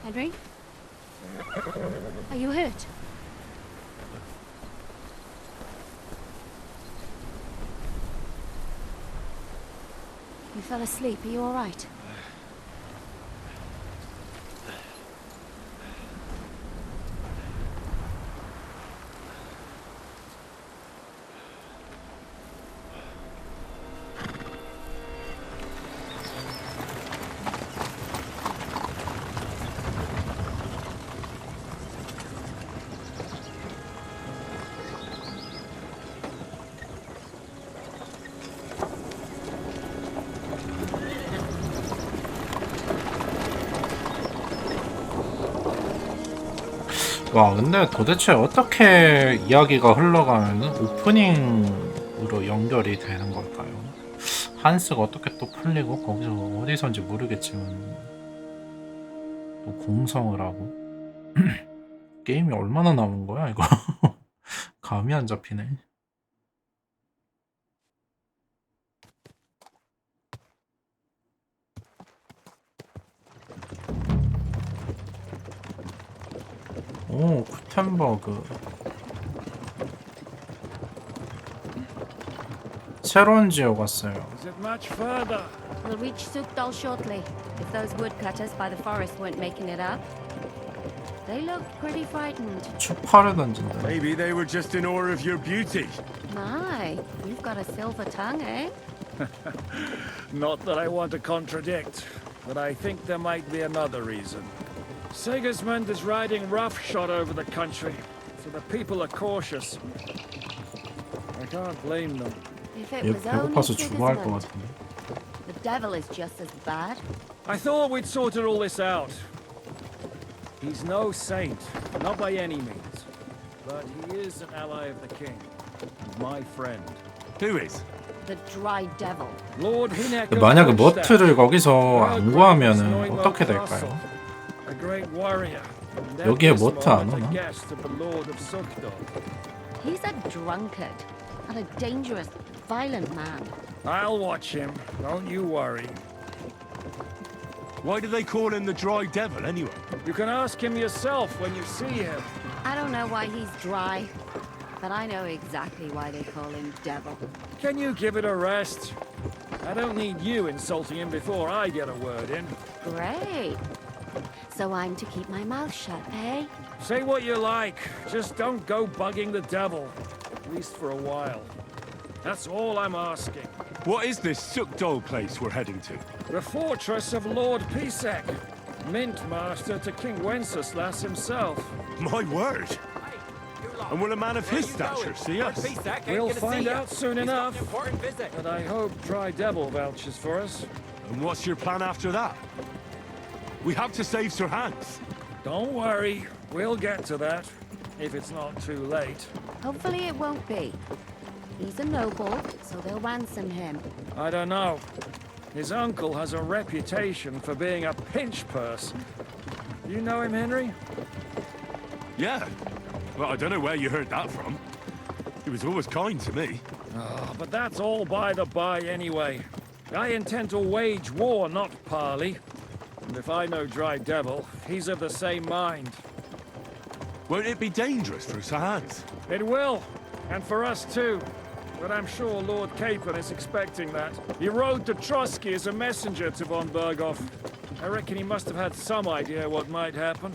Henry? Are you hurt? You fell asleep. Are you all right? 와, 근데 도대체 어떻게 이야기가 흘러가면 오프닝으로 연결이 되는 걸까요? 한스가 어떻게 또 풀리고 거기서 어디선지 모르겠지만 또 공성을 하고 게임이 얼마나 남은 거야 이거? 감이 안 잡히네. 오, 구텐버그. 새로운 지역 왔어요. Is it much further? We'll reach Sukdal shortly, if those woodcutters by the forest weren't making it up. They look pretty frightened. 추파를 던진다. Maybe they were just in awe of your beauty. My, you've got a silver tongue, eh? Not that I want to contradict, but I think there might be another reason. Sigismund is riding roughshod over the country, so the people are cautious. I can't blame them. If it 얘 was only 배고파서 죽어할 것 Sigismund. 같은데. The devil is just as bad. I thought we'd sorted all this out. He's no saint, not by any means. But he is an ally of the king, and my friend. Who is? The dry devil. Lord Hinek of 만약에 Kronstadt, 머트를 거기서 안 Earl 구하면은 Grey's 어떻게 Noimo 될까요? Castle, a great warrior. and at 여기에 this 머트 안 moment a 오나? guest of the Lord of Sukdal. He's a drunkard and a dangerous, violent man. I'll watch him, don't you worry. Why do they call him the Dry Devil anyway? You can ask him yourself when you see him. I don't know why he's dry, but I know exactly why they call him devil. Can you give it a rest? I don't need you insulting him before I get a word in. Great. So I'm to keep my mouth shut, eh? Say what you like, just don't go bugging the devil. At least for a while. That's all I'm asking. What is this Sukdol place we're heading to? The fortress of Lord Pisek, Mint Master to King Wenceslas himself. My word! And will a man of his stature see us? We'll find out soon enough. But I hope Dry Devil vouches for us. And what's your plan after that? We have to save Sir Hans. Don't worry, we'll get to that. If it's not too late. Hopefully it won't be. He's a noble, so they'll ransom him. I don't know. His uncle has a reputation for being a pinch purse. You know him, Henry? Yeah. Well, I don't know where you heard that from. He was always kind to me. Oh, but that's all by the by anyway. I intend to wage war, not parley. And if I know Dry Devil, he's of the same mind. Won't it be dangerous for Sir Hans? It will, and for us too. But I'm sure Lord Capon is expecting that. He rode to Trotsky as a messenger to von Berghoff. I reckon he must have had some idea what might happen.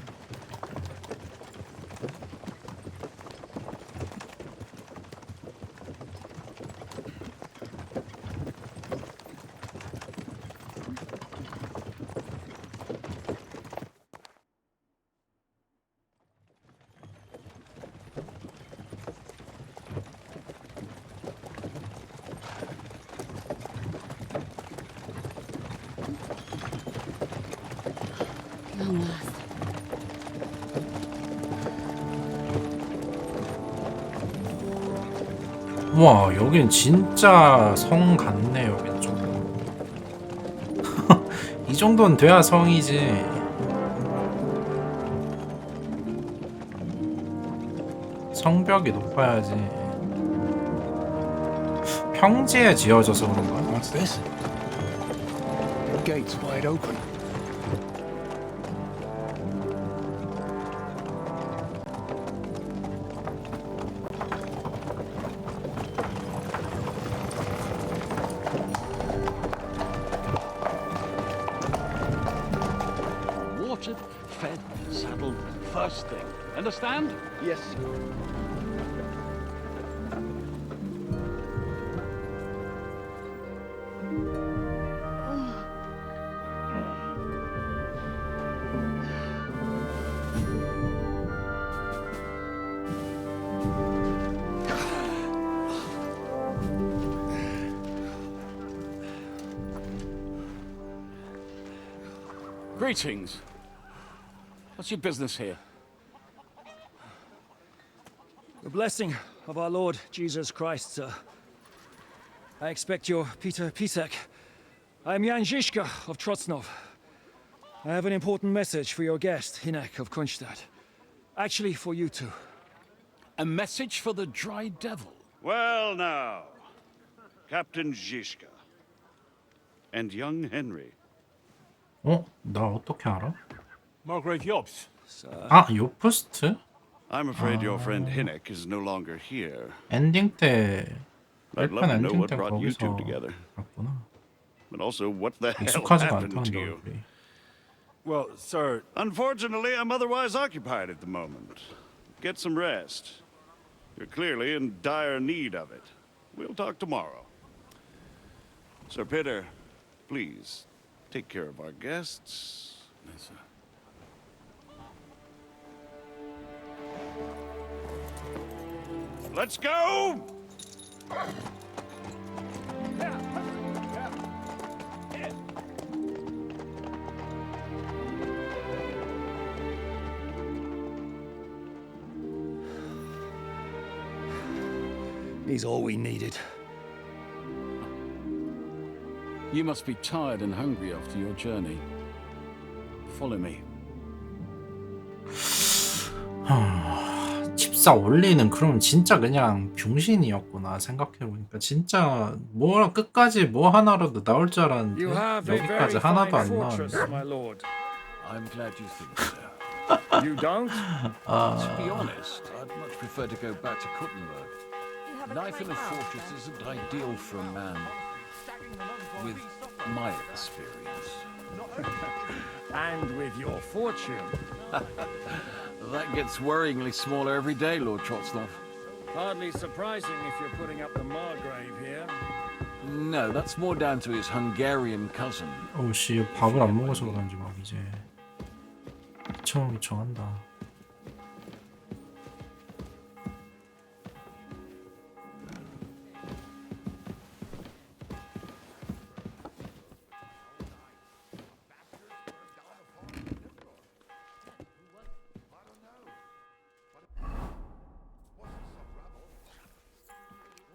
Long last. 와, 여긴 진짜 성 같네. 여긴 좀. 이 정도는 돼야 성이지. 성벽이 높아야지. 평지에 지어져서 그런가? What's this? gates wide open. Watered, fed, saddled, first thing. Understand? Yes, sir. Greetings. What's your business here? The blessing of our Lord Jesus Christ, sir. I expect you're Peter Pisek. I'm Jan Žižka of Trocnov. I have an important message for your guest, Hinek of Kunstadt. Actually, for you two. A message for the Dry Devil. Well now, Captain Žižka. And young Henry. 어? 나 어떻게 알아? Margrave Jobs. 아, 요프스트? I'm afraid your friend Hinek is no longer here. 엔딩 때 I'd 1편 love to know 엔딩 what 때 brought you 거기서 two together. 갔구나. But also, what the hell 익숙하지가 happened 않다는 to you? 얼굴이. Well, sir, Unfortunately, I'm otherwise occupied at the moment. Get some rest. You're clearly in dire need of it. We'll talk tomorrow. Sir Peter, please, take care of our guests. Yes, sir. Let's go! He's all we needed. You must be tired and hungry after your journey. Follow me. 집사 올리는 그러면 진짜 그냥 병신이었구나 생각해보니까 진짜 뭐 끝까지 뭐 하나라도 나올 줄 알았는데 You have a very 여기까지 하나도 fine 안 fortress, 나왔네. my lord. I'm glad you think so. You don't? To be honest, I'd much prefer to go back to Kuttenberg. Life in a fortress isn't ideal for a man with my experience. And with your fortune. That gets worryingly smaller every day, Lord Trotznov. Hardly surprising if you're putting up the Margrave here. No, that's more down to his Hungarian cousin. 어우씨 밥을 안 먹어서 그런지 막 이제 미쳐한다.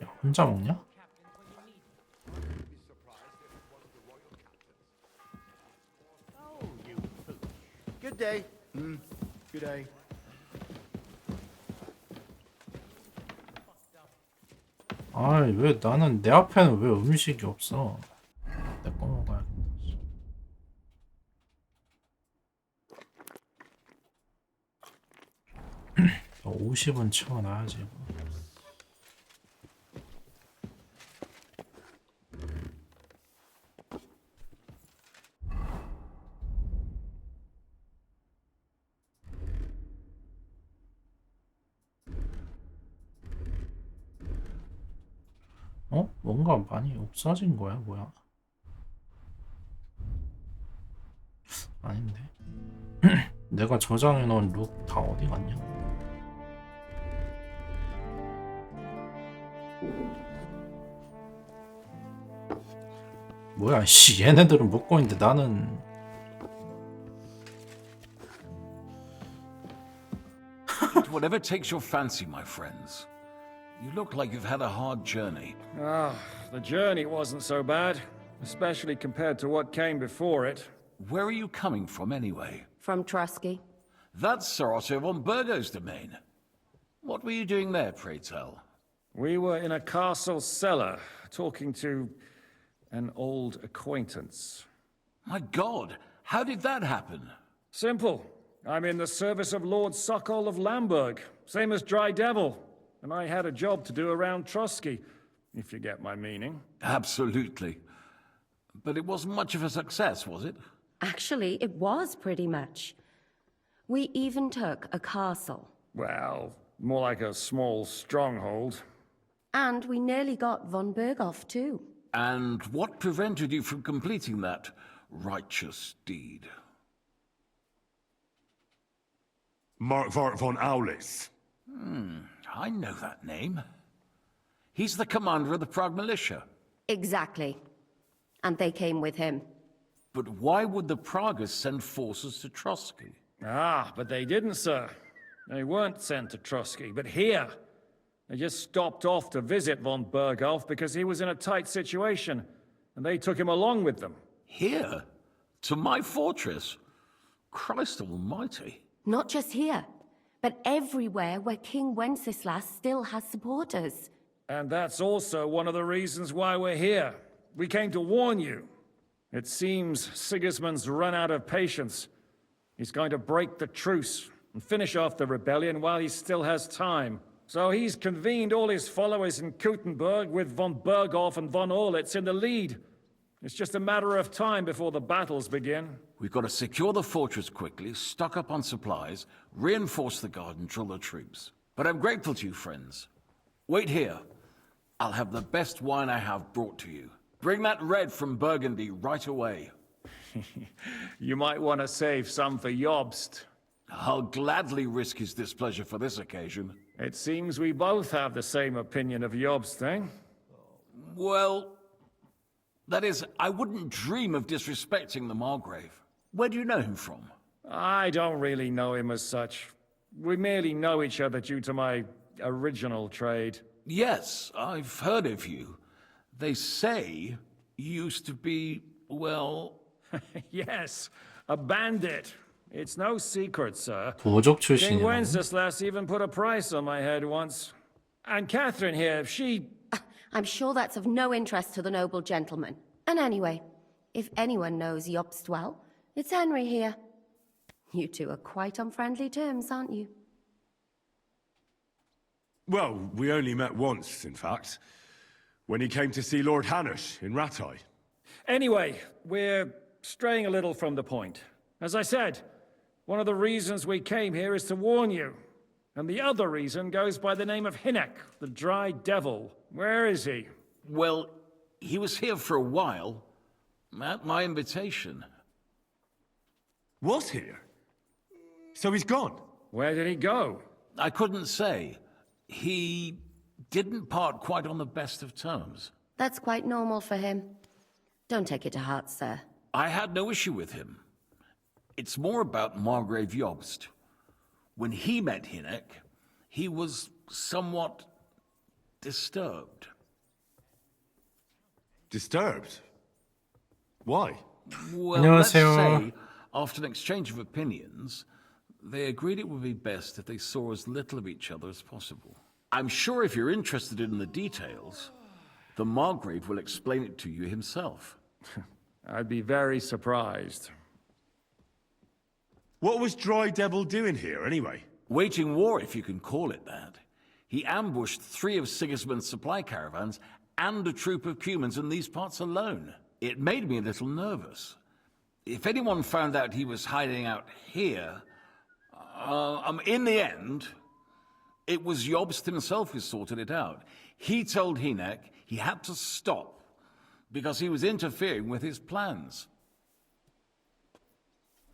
야, 혼자 먹냐? Good day. Good day. 아이 왜 나는 내 앞에는 왜 음식이 없어? 내 거 먹어야겠다. 50은 채워놔야지. 이거. 어? 뭔가 많이 없어진 거야, 뭐야? 아닌데. 내가 저장해 놓은 룩 다 어디 갔냐? 뭐야, 씨, 얘네들은 먹고 있는데 나는 Whatever takes your fancy, my friends. You look like you've had a hard journey. Ah, the journey wasn't so bad, especially compared to what came before it. Where are you coming from, anyway? From Trusky. That's Sir Otto von Burgo's domain. What were you doing there, pray tell? We were in a castle cellar, talking to an old acquaintance. My God, how did that happen? Simple. I'm in the service of Lord Sokol of Lamberg, same as Dry Devil. And I had a job to do around Trotsky, if you get my meaning. Absolutely. But it wasn't much of a success, was it? Actually, it was pretty much. We even took a castle. Well, more like a small stronghold. And we nearly got von Berghoff, too. And what prevented you from completing that righteous deed? Markvart von Aulitz. I know that name. He's the commander of the Prague militia. Exactly. And they came with him. But why would the Praguers send forces to Trotsky? Ah, but they didn't, sir. They weren't sent to Trotsky, but here. They just stopped off to visit von Berghoff because he was in a tight situation, and they took him along with them. Here? To my fortress? Christ almighty. Not just here, but everywhere where King Wenceslas still has supporters. And that's also one of the reasons why we're here. We came to warn you. It seems Sigismund's run out of patience. He's going to break the truce and finish off the rebellion while he still has time. So he's convened all his followers in Kuttenberg with von Berghoff and von Aulitz in the lead. It's just a matter of time before the battles begin. We've got to secure the fortress quickly, stock up on supplies, reinforce the guard and drill the troops. But I'm grateful to you, friends. Wait here. I'll have the best wine I have brought to you. Bring that red from Burgundy right away. You might want to save some for Jobst. I'll gladly risk his displeasure for this occasion. It seems we both have the same opinion of Jobst, eh? Well, that is, I wouldn't dream of disrespecting the Margrave. Where do you know him from? I don't really know him as such. We merely know each other due to my original trade. Yes, I've heard of you. They say you used to be, well... Yes, a bandit. It's no secret, sir. 도적 King 출신이라고. Wenceslas even put a price on my head once. And Catherine here, she... I'm sure that's of no interest to the noble gentleman. And anyway, if anyone knows Jobst well, it's Henry here. You two are quite on friendly terms, aren't you? Well, we only met once, in fact. When he came to see Lord Hanush in Rattay. Anyway, we're straying a little from the point. As I said, one of the reasons we came here is to warn you. And the other reason goes by the name of Hinek, the Dry Devil. Where is he? Well, he was here for a while, at my invitation. Was here? So he's gone? Where did he go? I couldn't say. He didn't part quite on the best of terms. That's quite normal for him. Don't take it to heart, sir. I had no issue with him. It's more about Margrave Jobst. When he met Hinek, he was somewhat disturbed. Disturbed? Why? Well, let's 안녕하세요. say, after an exchange of opinions, they agreed it would be best if they saw as little of each other as possible. I'm sure if you're interested in the details, the Margrave will explain it to you himself. I'd be very surprised. What was Dry Devil doing here, anyway? Waging war, if you can call it that. He ambushed 3 of Sigismund's supply caravans and a troop of Cumans in these parts alone. It made me a little nervous. If anyone found out he was hiding out here, in the end, it was Jobst himself who sorted it out. He told Hinek he had to stop because he was interfering with his plans.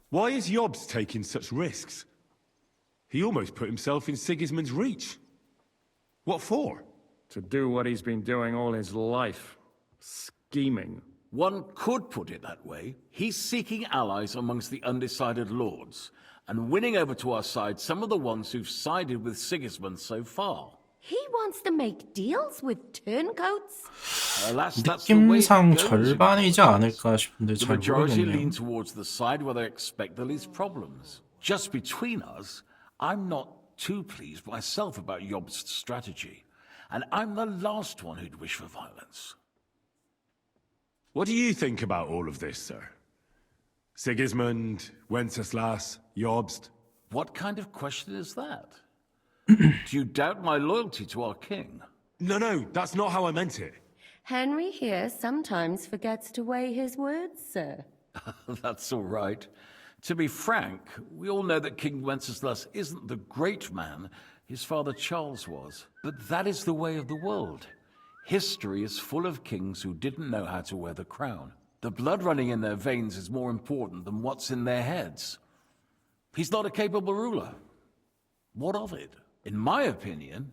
Why is Jobst taking such risks? He almost put himself in Sigismund's reach. What for? To do what he's been doing all his life. Scheming. One could put it that way. He's seeking allies amongst the undecided lords, and winning over to our side some of the ones who've sided with Sigismund so far. He wants to make deals with turncoats? Alas, that's the way it 느낌상 goes. 절반이지 않을까 싶은데 The 잘 majority 모르겠네요. lean towards the side where they expect the least problems. Just between us, I'm not too pleased myself about Jobst's strategy, and I'm the last one who'd wish for violence. What do you think about all of this, sir? Sigismund, Wenceslas, Jobst. What kind of question is that? Do you doubt my loyalty to our king? No, that's not how I meant it. Henry here sometimes forgets to weigh his words, sir. That's all right. To be frank, we all know that King Wenceslas isn't the great man his father Charles was. But that is the way of the world. History is full of kings who didn't know how to wear the crown. The blood running in their veins is more important than what's in their heads. He's not a capable ruler. What of it? In my opinion,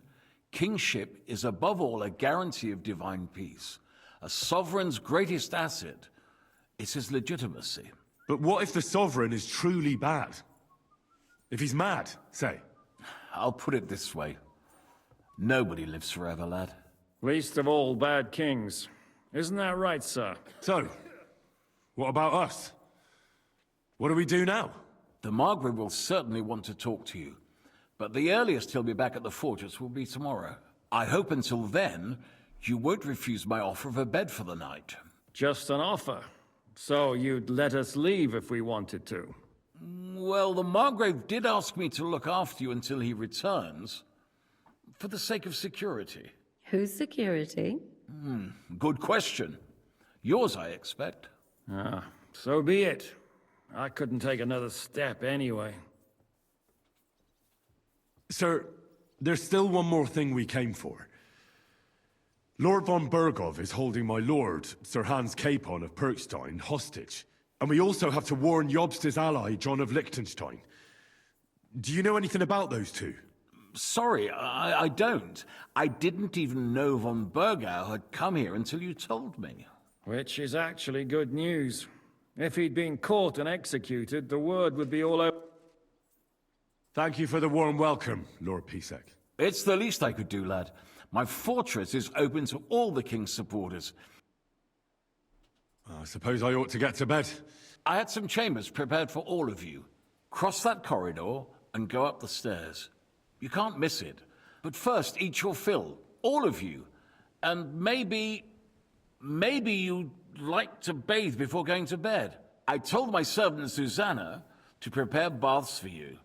kingship is above all a guarantee of divine peace. A sovereign's greatest asset is his legitimacy. But what if the sovereign is truly bad? If he's mad, say. I'll put it this way. Nobody lives forever, lad. Least of all bad kings. Isn't that right, sir? So, what about us? What do we do now? The Margrave will certainly want to talk to you, but the earliest he'll be back at the fortress will be tomorrow. I hope until then, you won't refuse my offer of a bed for the night. Just an offer. So you'd let us leave if we wanted to. Well, the Margrave did ask me to look after you until he returns, for the sake of security. Whose security? Good question. Yours, I expect. Ah, so be it. I couldn't take another step anyway. Sir, there's still one more thing we came for. Lord von Bergov is holding my lord, Sir Hans Capon of Perkstein, hostage. And we also have to warn Jobst's ally, John of Liechtenstein. Do you know anything about those two? Sorry, I don't. I didn't even know von Bergau had come here until you told me. Which is actually good news. If he'd been caught and executed, the word would be all over. Thank you for the warm welcome, Lord Pisek. It's the least I could do, lad. My fortress is open to all the king's supporters. I suppose I ought to get to bed. I had some chambers prepared for all of you. Cross that corridor and go up the stairs. You can't miss it. But first, eat your fill. All of you. And maybe you'd like to bathe before going to bed. I told my servant Susanna to prepare baths for you.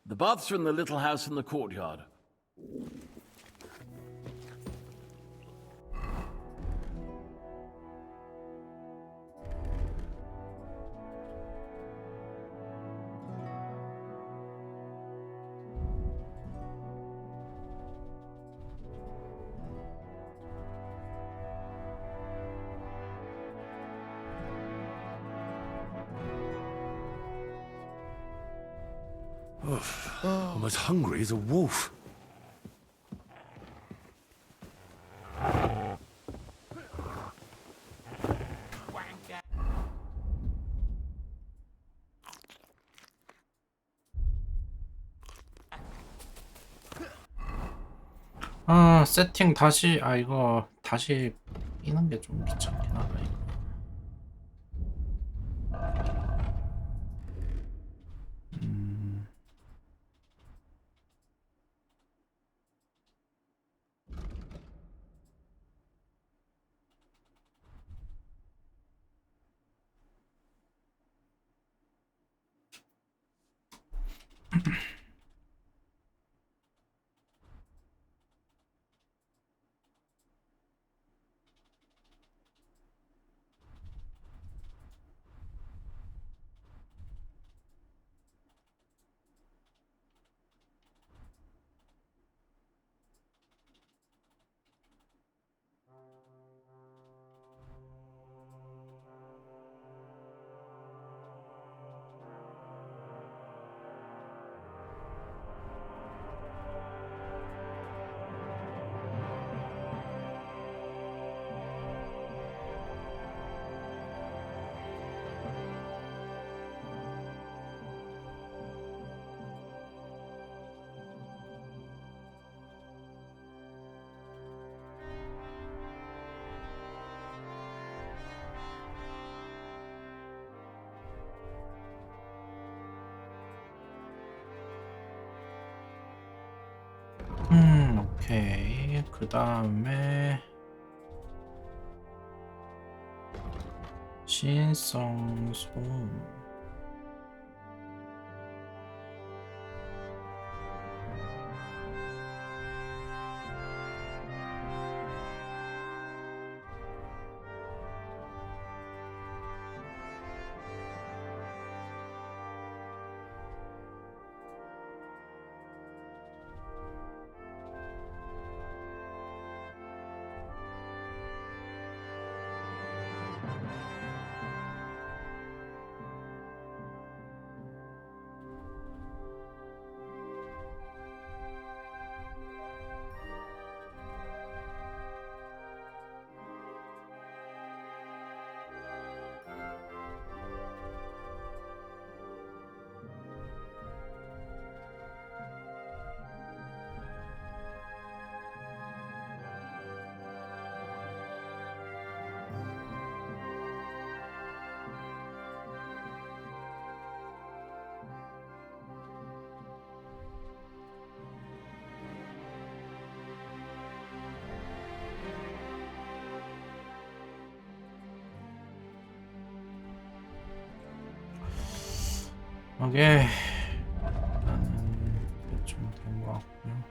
The baths are in the little house in the courtyard. I'm as hungry as a wolf. 아, 세팅 다시, 이거 다시 끼는 게 좀 귀찮긴 하다, 이거. 오케이. 그 다음에 시인성 소음. 오케이. 일단은 대충 된 것 같고요.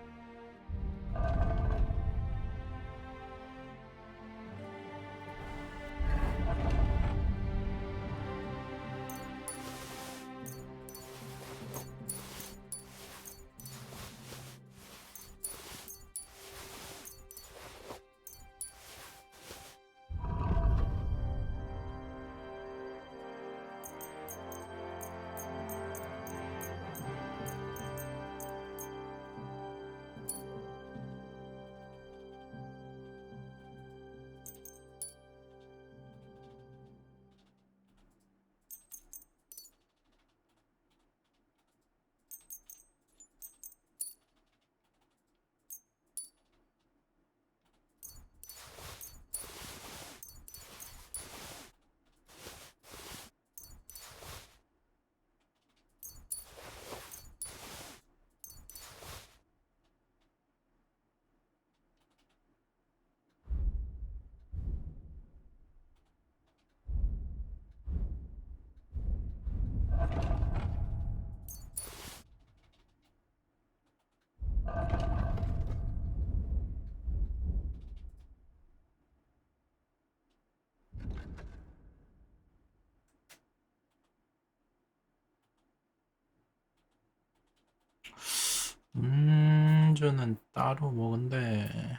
음주는 따로 먹은데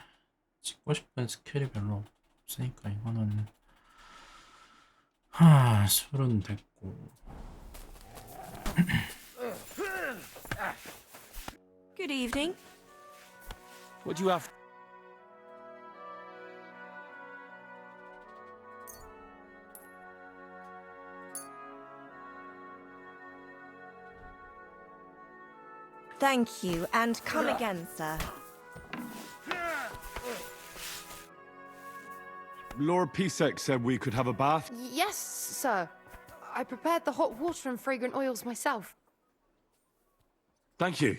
찍고 싶은 스킬이 별로 없으니까 이거는 술은 됐고. Good evening. What do you have? Thank you, and come again, sir. Lord Pisek said we could have a bath. Yes, sir. I prepared the hot water and fragrant oils myself. Thank you.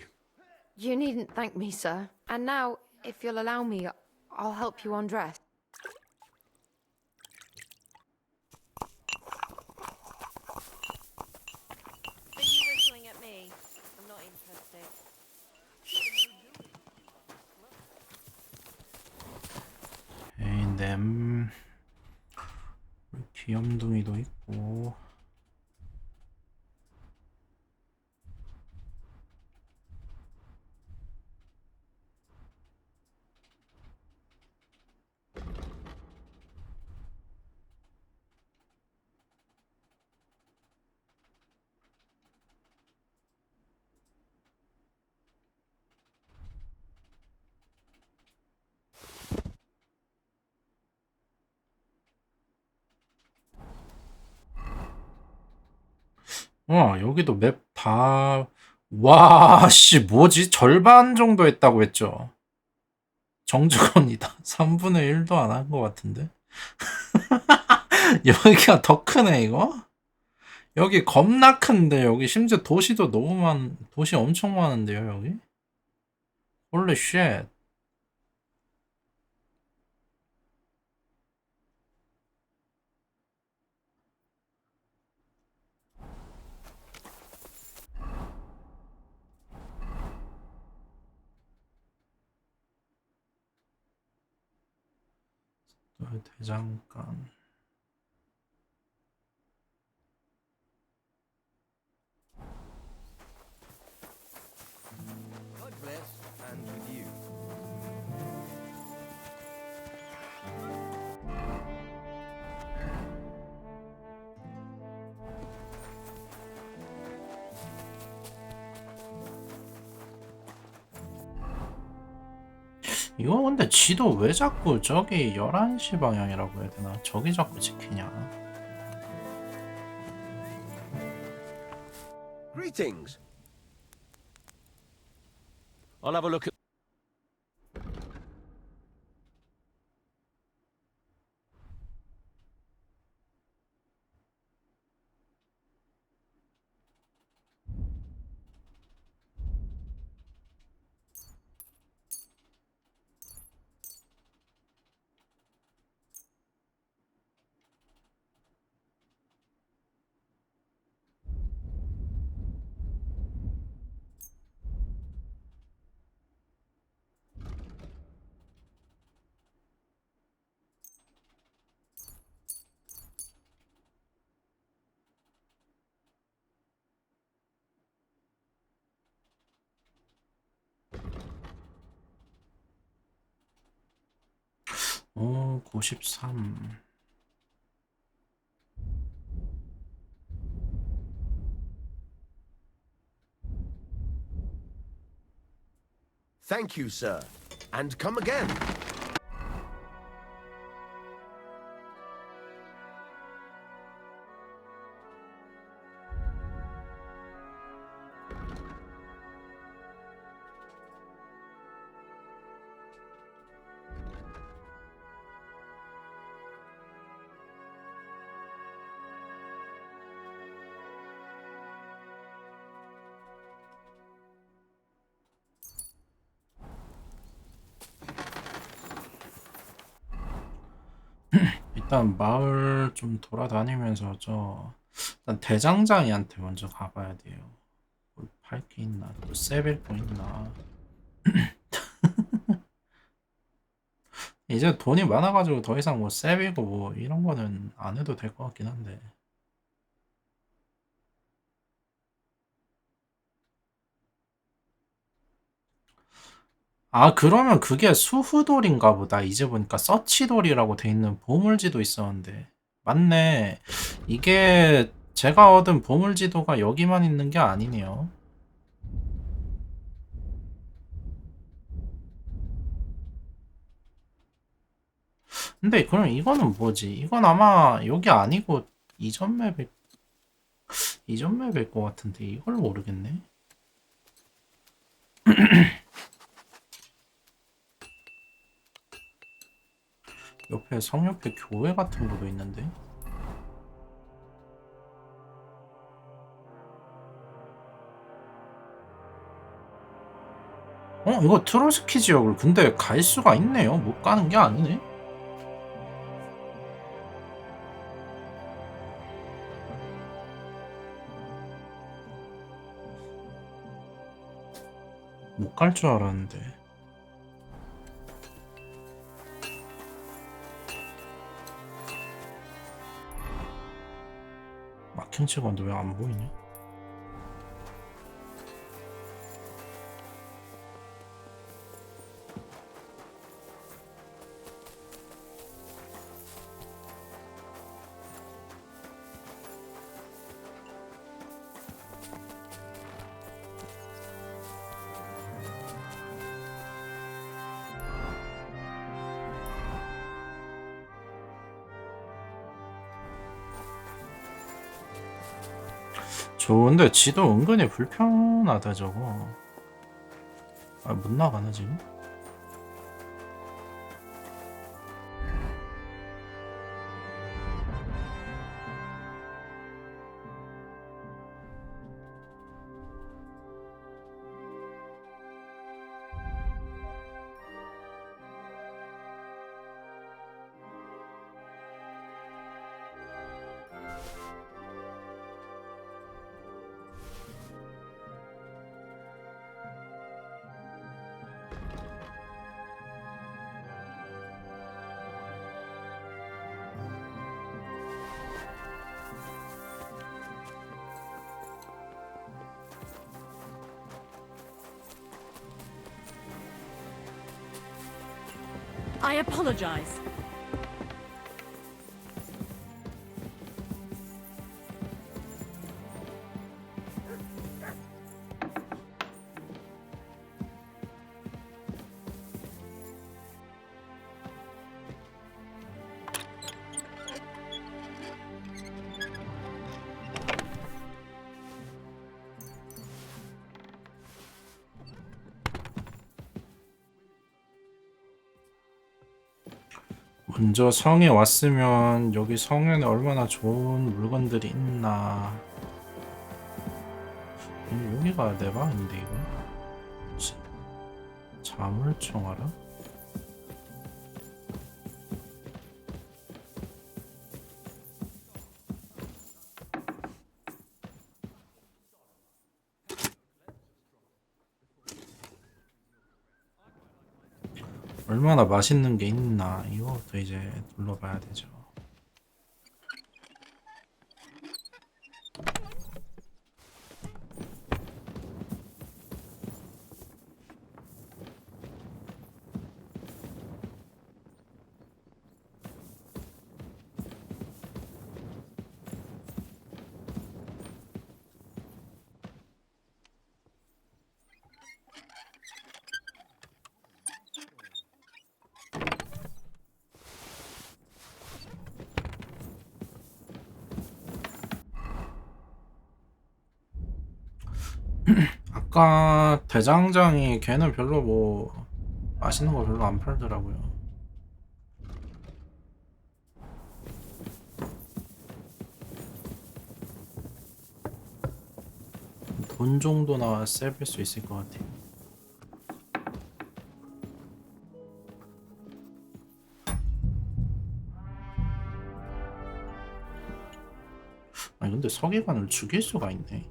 You needn't thank me, sir. And now, if you'll allow me, I'll help you undress. Are you whistling at me? I'm not interested. 에이, 우리 귀염둥이도 있고. 여기도 맵 다, 와, 씨, 뭐지? 절반 정도 했다고 했죠? 정직원이다. 3분의 1도 안 한 것 같은데? 여기가 더 크네, 이거? 여기 겁나 큰데, 여기 심지어 도시도 도시 엄청 많은데요, 여기? 홀리 쉣. 대장간. God bless, and with you. 이거 근데 지도 왜 자꾸 저기 11시 방향이라고 해야 되나? 저기 자꾸 찍히냐? Greetings. I'll have a look at. 오, 93. Thank you, sir. And come again. 일단 마을 좀 돌아다니면서 일단 대장장이한테 먼저 가봐야 돼요. 뭘 팔 게 있나? 또 세빌 거 있나? 이제 돈이 많아가지고 더 이상 뭐 세빌고 뭐 이런 거는 안 해도 될 것 같긴 한데. 아, 그러면 그게 수후돌인가 보다. 이제 보니까 서치돌이라고 돼 있는 보물지도 있었는데. 맞네. 이게 제가 얻은 보물지도가 여기만 있는 게 아니네요. 근데 그럼 이거는 뭐지? 이건 아마 여기 아니고 이전 맵일 이전 맵일 것 같은데 이걸 모르겠네. 옆에 성 옆에 교회 같은 것도 있는데. 이거 트로스키 지역을 근데 갈 수가 있네요. 못 가는 게 아니네. 못 갈 줄 알았는데. 마킹 찍었는데 왜 안 보이냐? 좋은데 지도 은근히 불편하다 저거. 아, 못 나가나 지금? I apologize. 먼저 성에 왔으면 여기 성에는 얼마나 좋은 물건들이 있나. 여기가 내 방인데 이거? 자물총 알아? 얼마나 맛있는 게 있나 이거부터 이제 둘러봐야 되죠. 아까 대장장이 걔는 별로 뭐 맛있는 거 별로 안 팔더라고요. 돈 정도나 세빌 수 있을 것 같아요. 아니 근데 서기관을 죽일 수가 있네.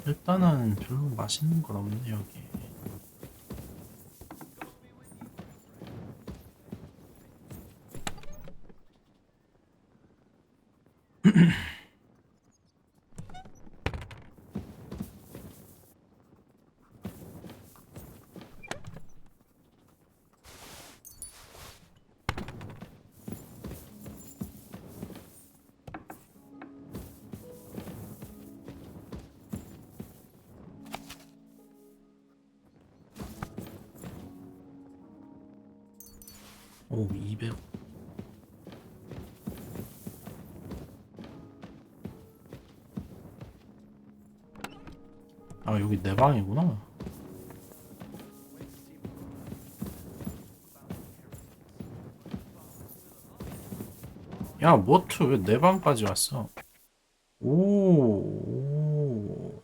일단은 별로 맛있는 건 없네 여기. 오 200. 아 여기 내 방이구나. 야 모트 왜 내 방까지 왔어? 오.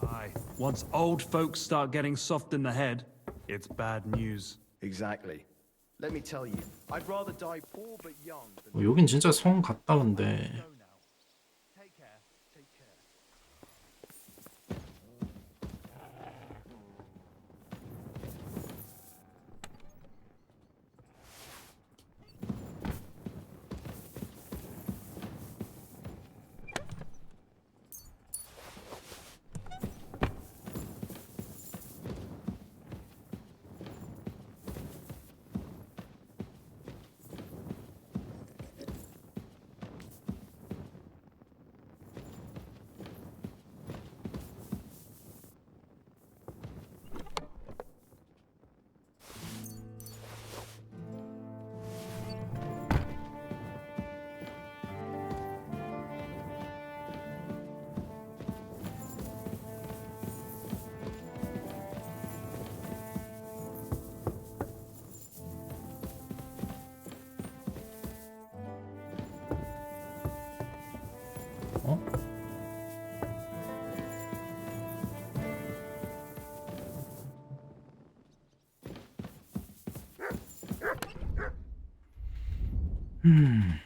Aye. Once old folks start getting soft in the head, it's bad news. Exactly. Let me tell you, I'd rather die poor but young than 여긴 진짜 성 같다 근데. go now. Take care. Take care. 어? 음.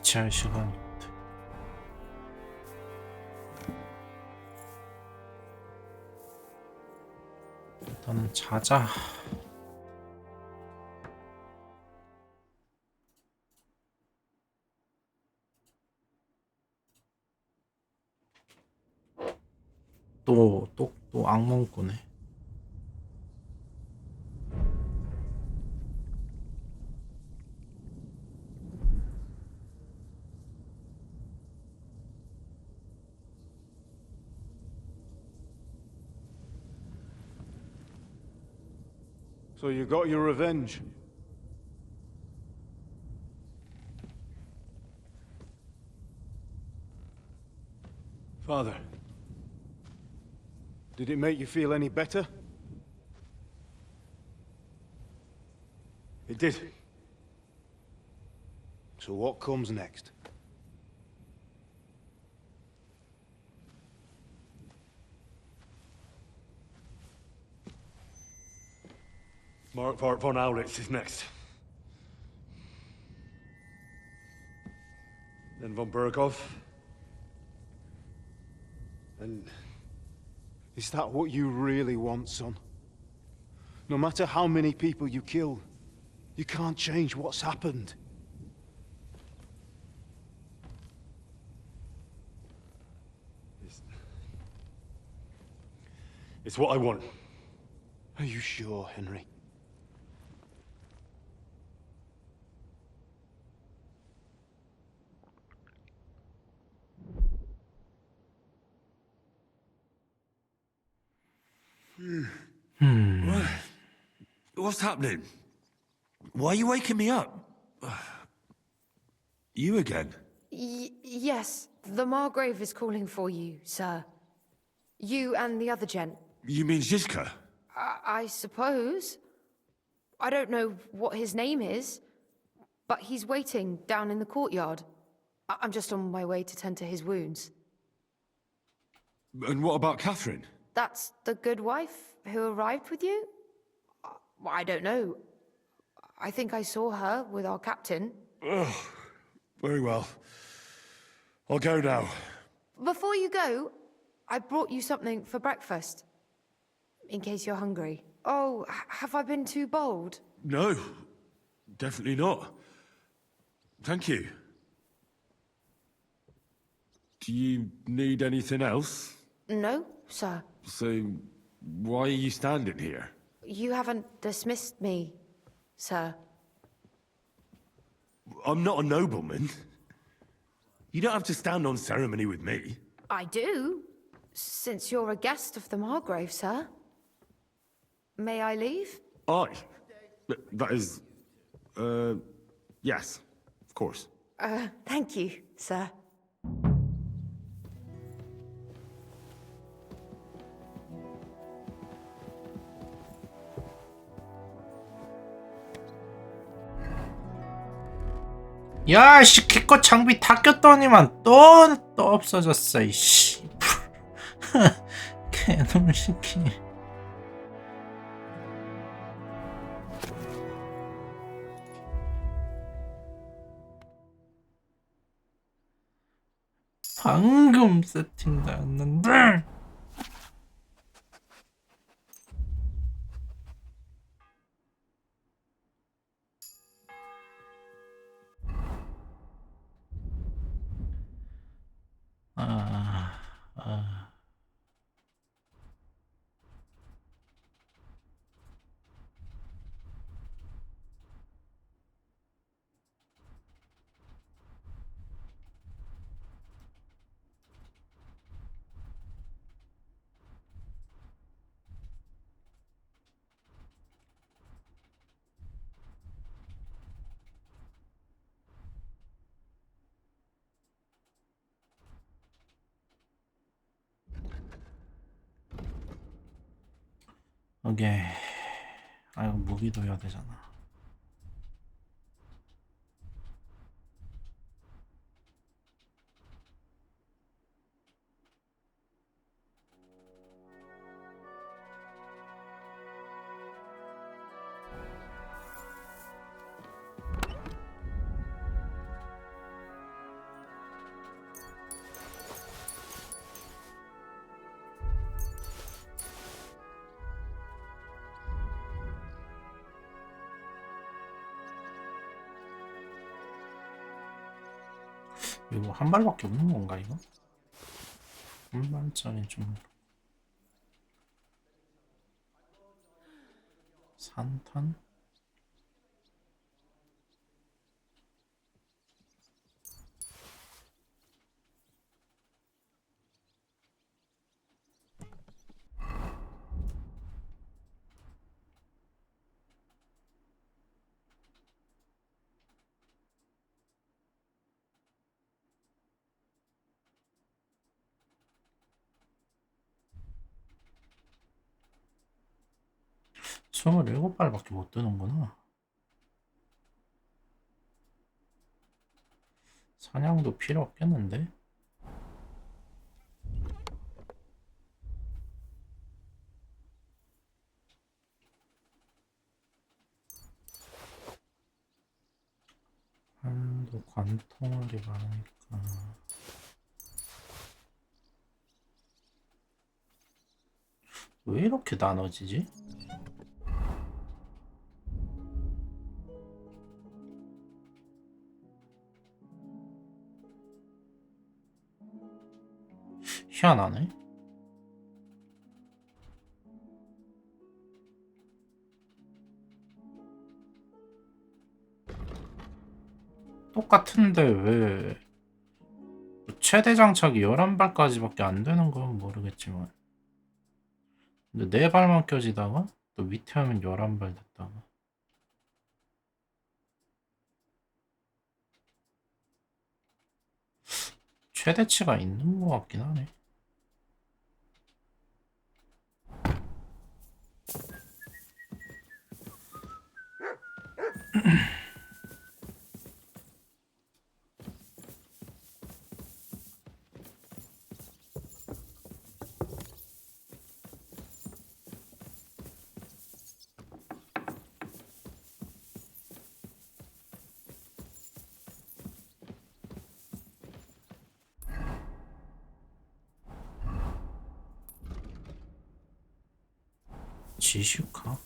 대체할 시간이 없대. 일단은 자자. 또 악몽 꾸네. So you got your revenge? Father, did it make you feel any better? It did. So what comes next? Mark von Aulitz is next. Then von Berghoff. And is that what you really want, son? No matter how many people you kill, you can't change what's happened. It's what I want. Are you sure, Henry? What's happening? Why are you waking me up? You again? Yes, the Margrave is calling for you, sir. You and the other gent. You mean Zizka? I suppose. I don't know what his name is, but he's waiting down in the courtyard. I'm just on my way to tend to his wounds. And what about Catherine? That's the good wife who arrived with you? I don't know. I think I saw her with our captain. Ugh. Very well. I'll go now. Before you go, I brought you something for breakfast. In case you're hungry. Oh, have I been too bold? No, definitely not. Thank you. Do you need anything else? No, sir. So, why are you standing here? You haven't dismissed me, sir. I'm not a nobleman. You don't have to stand on ceremony with me. I do, since you're a guest of the Margrave, sir. May I leave? That is... yes, of course. Thank you, sir. 야, 씨, 기껏 장비 다 꼈더니만 또 없어졌어, 이씨. 개놈 시키. 방금 세팅됐는데. 오케이. 아, 이거 무기도 해야 되잖아. 이거 한 발밖에 없는 건가 이거? 한 발짜리 좀 산탄? 스물일곱 발밖에 못 드는구나. 사냥도 필요 없겠는데? 한도 관통을이 많으니까 왜 이렇게 나눠지지? 희한하네. 똑같은데 왜 최대 장착이 11발까지밖에 안 되는 건 모르겠지만 근데 4발만 껴지다가 또 밑에 하면 11발 됐다가 최대치가 있는 것 같긴 하네. 지슈카?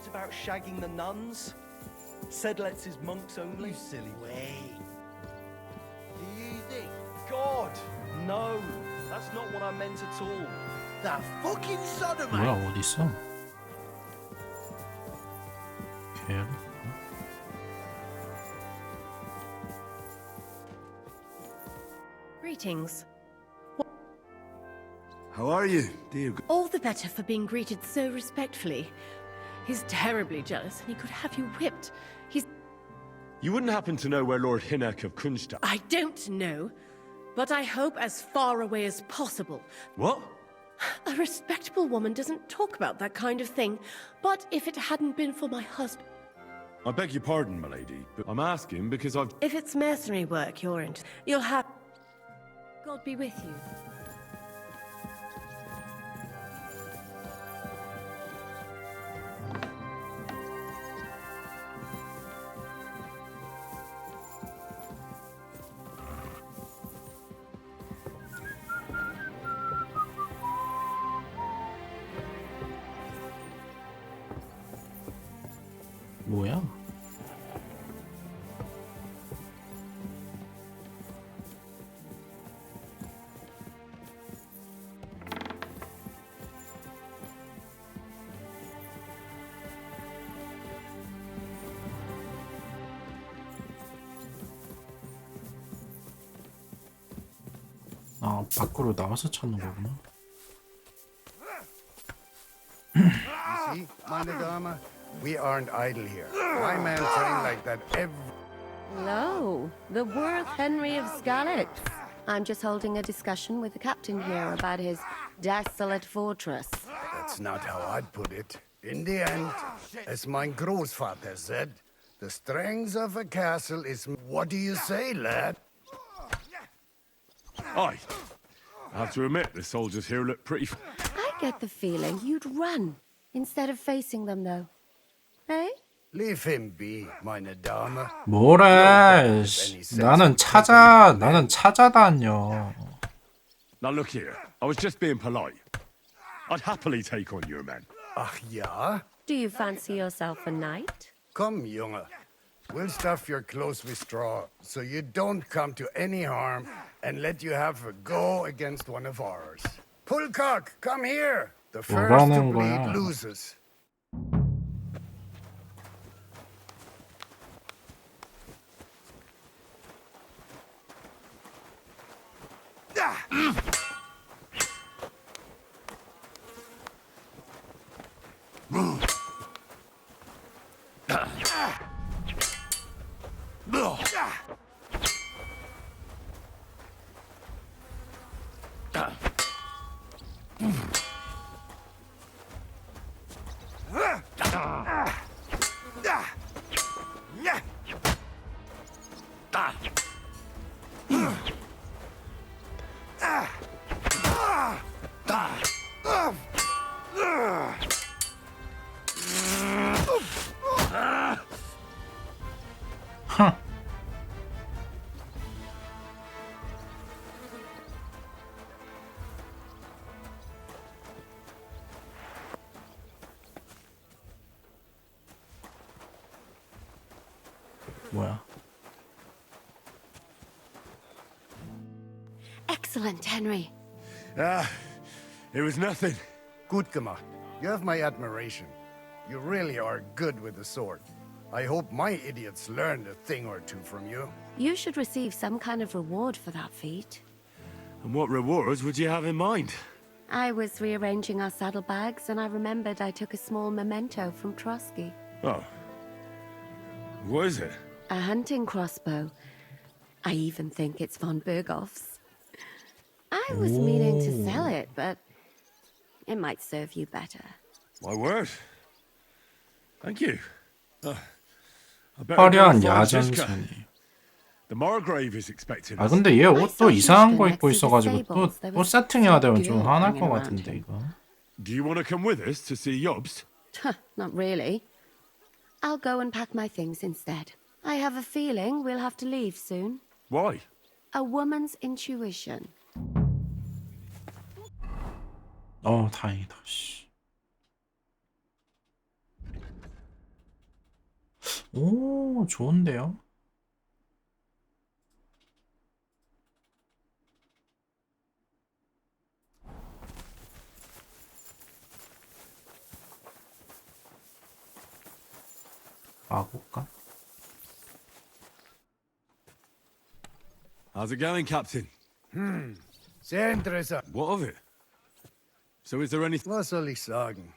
About shagging the nuns? Said lets his monks only. You silly way. Do you think? God, no. That's not what I meant at all. That fucking sodomite. 뭐야 어디 있어? 걔 Greetings. How are you, dear? All the better for being greeted so respectfully. He's terribly jealous and he could have you whipped. You wouldn't happen to know where Lord Hinnock of Kunstad... I don't know, but I hope as far away as possible. What? A respectable woman doesn't talk about that kind of thing, but if it hadn't been for my husband... I beg your pardon, milady, but I'm asking because I've... If it's mercenary work you're into, you'll have... God be with you. 뭐야? 아, 밖으로 나와서 찾는 거구나. You see, meine Dame, we aren't idle here. My men train like that every... Hello, the worth Henry of Scarlet. I'm just holding a discussion with the captain here about his desolate fortress. That's not how I'd put it. In the end, as my Großvater said, the strength of a castle is... What do you say, lad? Aye. I have to admit, the soldiers here look pretty... I get the feeling you'd run instead of facing them, though. Eh? Leave him be, meine Dame. 뭐래? 나는 찾아다녀. Now look here, I was just being polite. I'd happily take on your men. Ach ja? Do you fancy yourself a knight? Komm, Junge. We'll stuff your clothes with straw, so you don't come to any harm, and let you have a go against one of ours. Pulcock, come here! The first to 뭐라는 bleed 거야? loses. 흥. 뭐야? Excellent, Henry. Ah, it was nothing. Gut gemacht. You have my admiration. You really are good with the sword. I hope my idiots learned a thing or two from you. You should receive some kind of reward for that feat. And what rewards would you have in mind? I was rearranging our saddlebags, and I remembered I took a small memento from Trotsky. Oh. What is it? A hunting crossbow. I even think it's von Berghoff's. I was meaning to sell it, but it might serve you better. My word. Thank you. I better go 화려한 and find Ziska. 야전선이. The Margrave is expecting 아 us. 근데 얘 옷도 이상한 거 입고 있어가지고 또 세팅해야 되면 좀 화날 것 같은데 이거. Do you want to come with us to see Jobst? Not really. I'll go and pack my things instead. I have a feeling we'll have to leave soon. Why? A woman's intuition. 다행이다. 씨. 오, 좋은데요? 가볼까? How's it going, Captain? Sehr interessant. What of it? So is there anything... Was soll ich sagen?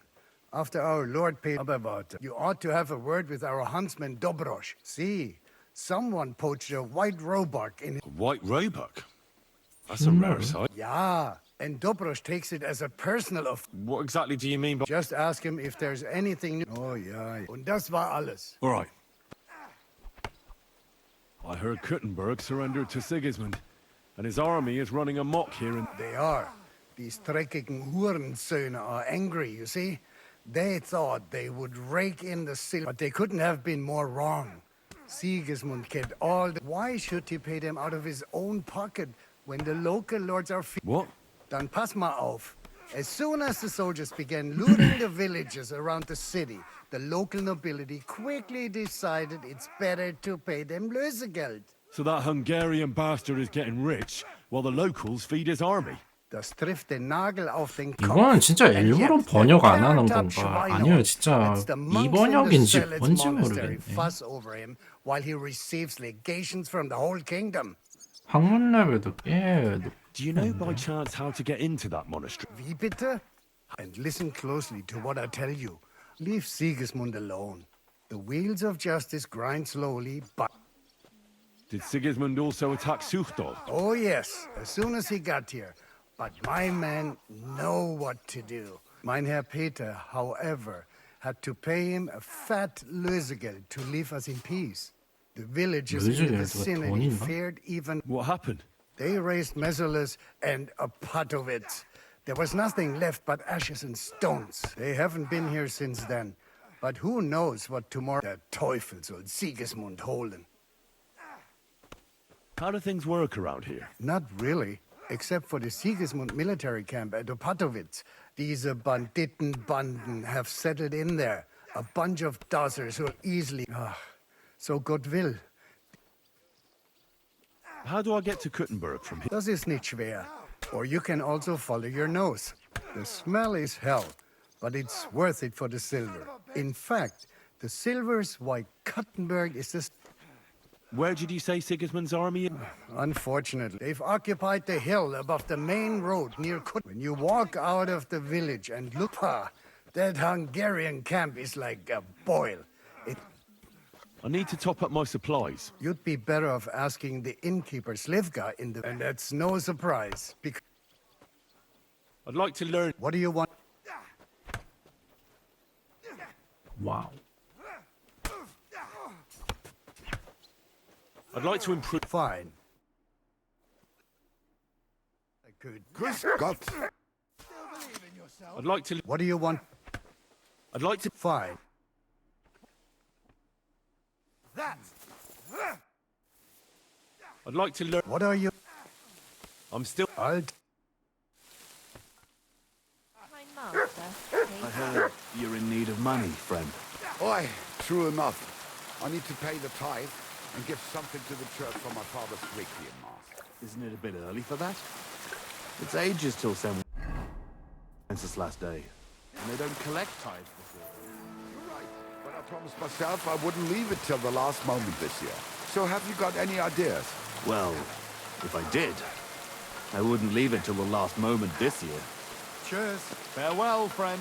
After our Lord paid Aberwarte, you ought to have a word with our huntsman Dobrosh. See, someone poached a white roebuck in... A white roebuck? That's a rare sight. Yeah, and Dobrosh takes it as a personal What exactly do you mean by... Just ask him if there's anything new. Oh, yeah. Und das war alles. All right. I heard Kuttenberg surrendered to Sigismund, and his army is running amok here in... They are. These dreckigen Hurensöhne are angry, you see? They thought they would rake in the silver, but they couldn't have been more wrong. Sigismund kept all the... Why should he pay them out of his own pocket when the local lords are... What? Dann pass mal auf. As soon as the soldiers began looting the villages around the city, the local nobility quickly decided it's better to pay them Lösegeld. So that Hungarian bastard is getting rich, while the locals feed his army? Das trifft den Nagel auf den Kopf. 이거는 진짜 일부러 And yet, 번역 안 the 하는 carrot-top 건가? Schweinohr 아니요, 진짜 lets the monks in the 이번역인지 Zealots 뭔지 monastery 모르겠네. fuss over him while he receives legations from the whole kingdom. 학문 레벨도 꽤 Do you know by chance how to get into that monastery? Wie bitte? And listen closely to what I tell you. Leave Sigismund alone. The wheels of justice grind slowly, but... Did Sigismund also attack Suchdol? Oh yes, as soon as he got here. But my men know what to do. Mein Herr Peter, however, had to pay him a fat Lösegeld to leave us in peace. The villagers in the lösegeld, vicinity 돈인가? feared even... What happened? They raised Messerles and Opatovitz. There was nothing left but ashes and stones. They haven't been here since then. But who knows what tomorrow... Der Teufel soll Sigismund holen. How do things work around here? Not really, except for the Sigismund military camp at Opatovitz. These Banditenbanden have settled in there. A bunch of dossers who'll easily... so Gott will. How do I get to Kuttenberg from here? Das ist nicht schwer. Or you can also follow your nose. The smell is hell, but it's worth it for the silver. In fact, the silver's why Kuttenberg is the... Where did you say Sigismund's army is? Unfortunately, they've occupied the hill above the main road near Kut. When you walk out of the village and look, that Hungarian camp is like a boil. I need to top up my supplies. You'd be better off asking the innkeeper Slivka in the... And that's no surprise, because... I'd like to learn... What do you want? 와우. I'd like to improve... Fine. Good. Gott. I'd like to... What do you want? I'd like to... Fine. I'd like to learn... What are you? I'm still... I'll... My master. I heard you're in need of money, friend. Oi, true enough. I need to pay the tithe and give something to the church for my father's requiem mass. Isn't it a bit early for that? It's ages till census last day. And they don't collect tithes before. You're right, but I promised myself I wouldn't leave it till the last moment this year. So have you got any ideas? Well, if I did, I wouldn't leave it till the last moment this year. Cheers. Farewell, friend.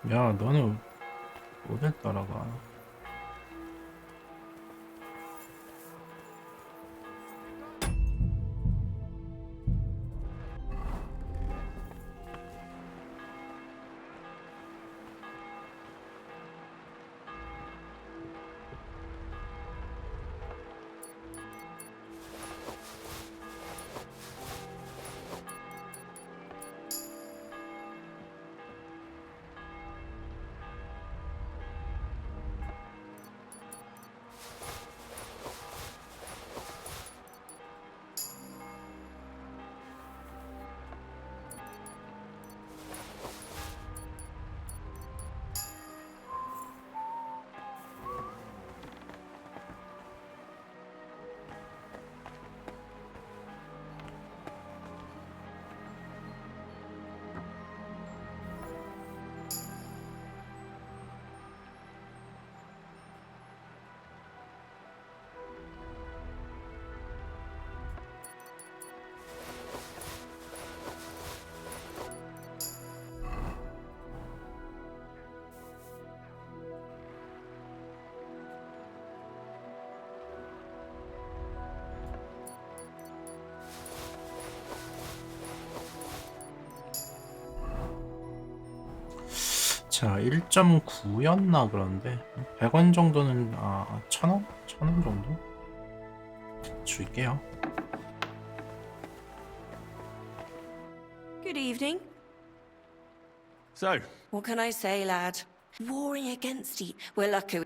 야, 너는 어딜 따라가? 자, 1.9였나 그런데 100원 정도는 1,000원? 1,000원 정도 줄게요. Good evening. So, What can I say, lad? Warring against we're lucky.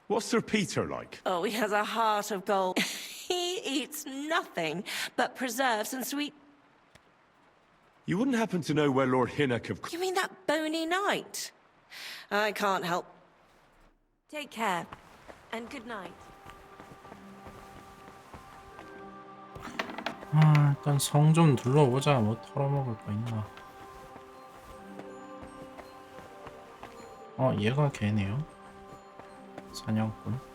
what's Sir Peter like? Oh, he has a heart of gold. He eats nothing but preserves and sweet... You wouldn't happen to know where Lord Hinnock of... You mean that bony knight? I can't help. Take care, and good night. 일단 성 좀 둘러보자. 뭐 털어먹을 거 있나? 얘가 걔네요. 사냥꾼.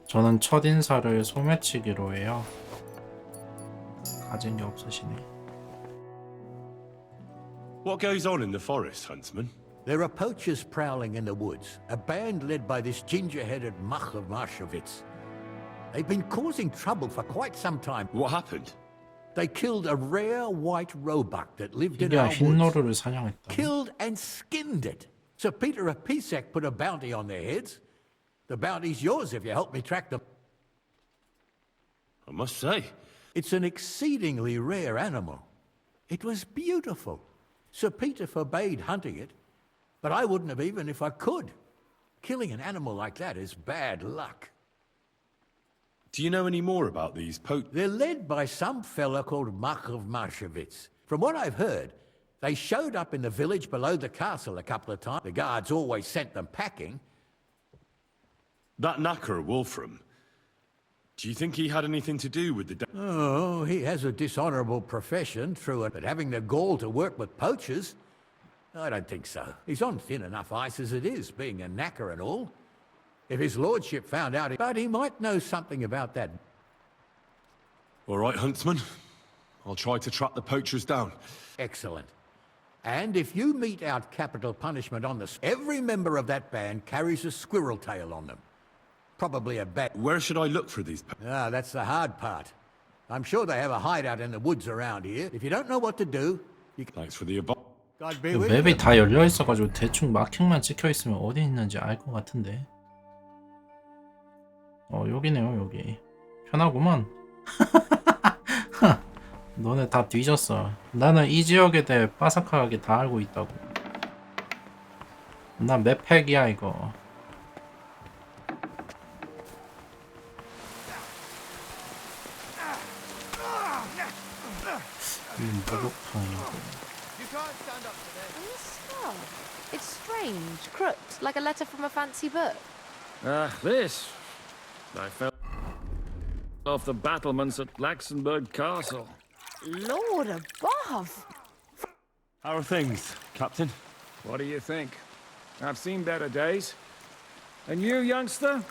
저는 첫인사를 소매치기로 해요. 가진 게 없으시네. What goes on in the forest, Huntsman? There are poachers prowling in the woods, a band led by this ginger-headed Mach of Marshowitz. They've been causing trouble for quite some time. What happened? They killed a rare white roebuck that lived in 이게 our 흰 woods. 노루를 사냥했다. Killed and skinned it. Sir Peter of Pisac put a bounty on their heads. The bounty's yours if you help me track them. I must say. It's an exceedingly rare animal. It was beautiful. Sir Peter forbade hunting it, but I wouldn't have even if I could. Killing an animal like that is bad luck. Do you know any more about these They're led by some fella called Mach of Marshowitz. From what I've heard, they showed up in the village below the castle a couple of times. The guards always sent them packing. That knacker Wolfram. Do you think he had anything to do with the... Oh, he has a dishonourable profession through it, but having the gall to work with poachers? I don't think so. He's on thin enough ice as it is, being a knacker and all. If his lordship found out, but he might know something about that. All right, Huntsman. I'll try to track the poachers down. Excellent. And if you mete out capital punishment on every member of that band carries a squirrel tail on them. Probably a bat. Where should I look for these? That's the hard part. I'm sure they have a hideout in the woods around here. If you don't know what to do, you can... Thanks for the advice. God be with 맵이 you. 다 열려 있어가지고 대충 마킹만 찍혀 있으면 어디 있는지 알 것 같은데. 여기네요, 여기. 편하구만. 너네 다 뒤졌어. 나는 이 지역에 대해 빠삭하게 다 알고 있다고. 나 맵팩이야 이거. 목욕탕이고. It's strange, crooked, like a letter from a fancy book. This. I fell off the battlements at Laxenburg Castle. Lord above! How are things, Captain? What do you think? I've seen better days. And you, youngster?